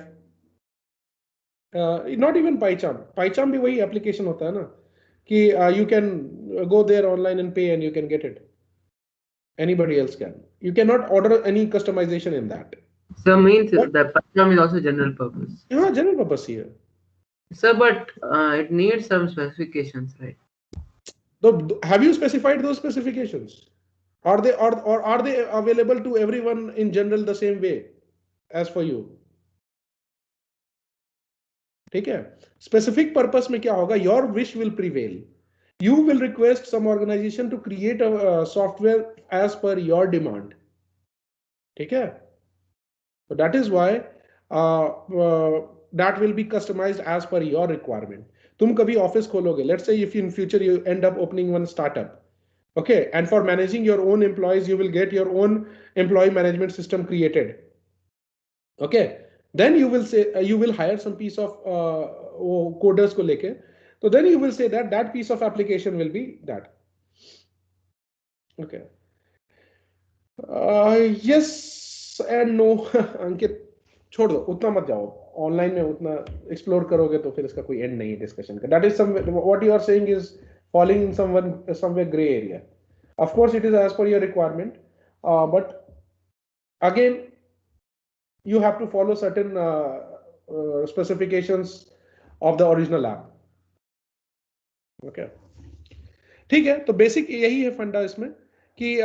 Not even PyCharm. PyCharm भी वही application होता है ना कि you can go there online and pay and you can get it. Anybody else can. You cannot order any customization in that. So means the PyCharm is also general purpose. हाँ, general purpose ही है. Sir, but it needs some specifications, right? Have you specified those specifications? Are they are they available to everyone in general the same way as for you? ठीक है. Specific purpose में क्या होगा? Your wish will prevail. You will request some organization to create a software as per your demand. ठीक है. So that is why that will be customized as per your requirement. तुम कभी office खोलोगे, let's say if in future you end up opening one startup, okay, and for managing your own employees you will get your own employee management system created. Okay. Then you will say you will hire some piece of coders को लेके. So then you will say that piece of application will be that. Okay. Yes and no. अंकित छोड़ दो, उतना मत जाओ. Online में उतना explore करोगे तो फिर इसका कोई एंड नहीं है डिस्कशन का. That is what you are saying is falling in somewhere gray area. Of course it is as per your requirement, but again you have to follow certain specifications of the original app. Okay. ठीक है. तो basic यही है फंडा इसमें कि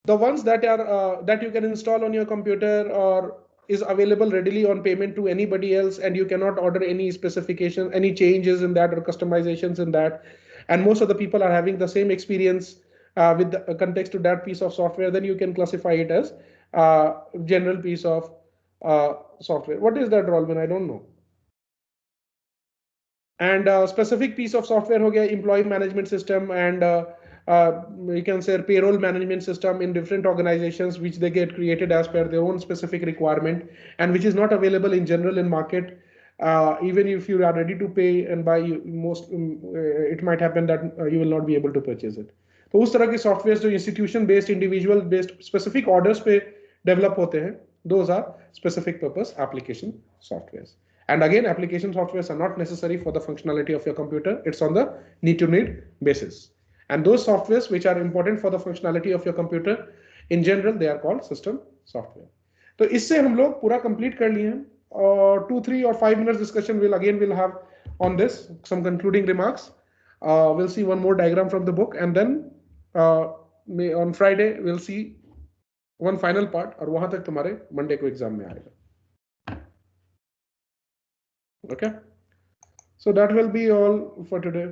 the ones that are that you can install on your computer or is available readily on payment to anybody else, and you cannot order any specification, any changes in that or customizations in that, and most of the people are having the same experience with the context to that piece of software, then you can classify it as general piece of software. What is that, Rolvin? I don't know. And specific piece of software हो गया employee management system and you can say payroll management system in different organizations which they get created as per their own specific requirement and which is not available in general in market. Even if you are ready to pay and buy, it might happen that you will not be able to purchase it. तो उस तरह के software जो institution based individual based specific orders पे develop होते हैं, those are specific purpose application softwares. And again, application softwares are not necessary for the functionality of your computer. It's on the need-to-need basis. And those softwares which are important for the functionality of your computer, in general, they are called system software. तो इससे हम लोग पूरा complete कर लिए हैं. 2, 3 or 5 minutes discussion we'll have on this, some concluding remarks. We'll see one more diagram from the book, and then on Friday we'll see one final part, और वहां तक तुम्हारे Monday को एग्जाम में आएगा. Okay, so that will be all for today.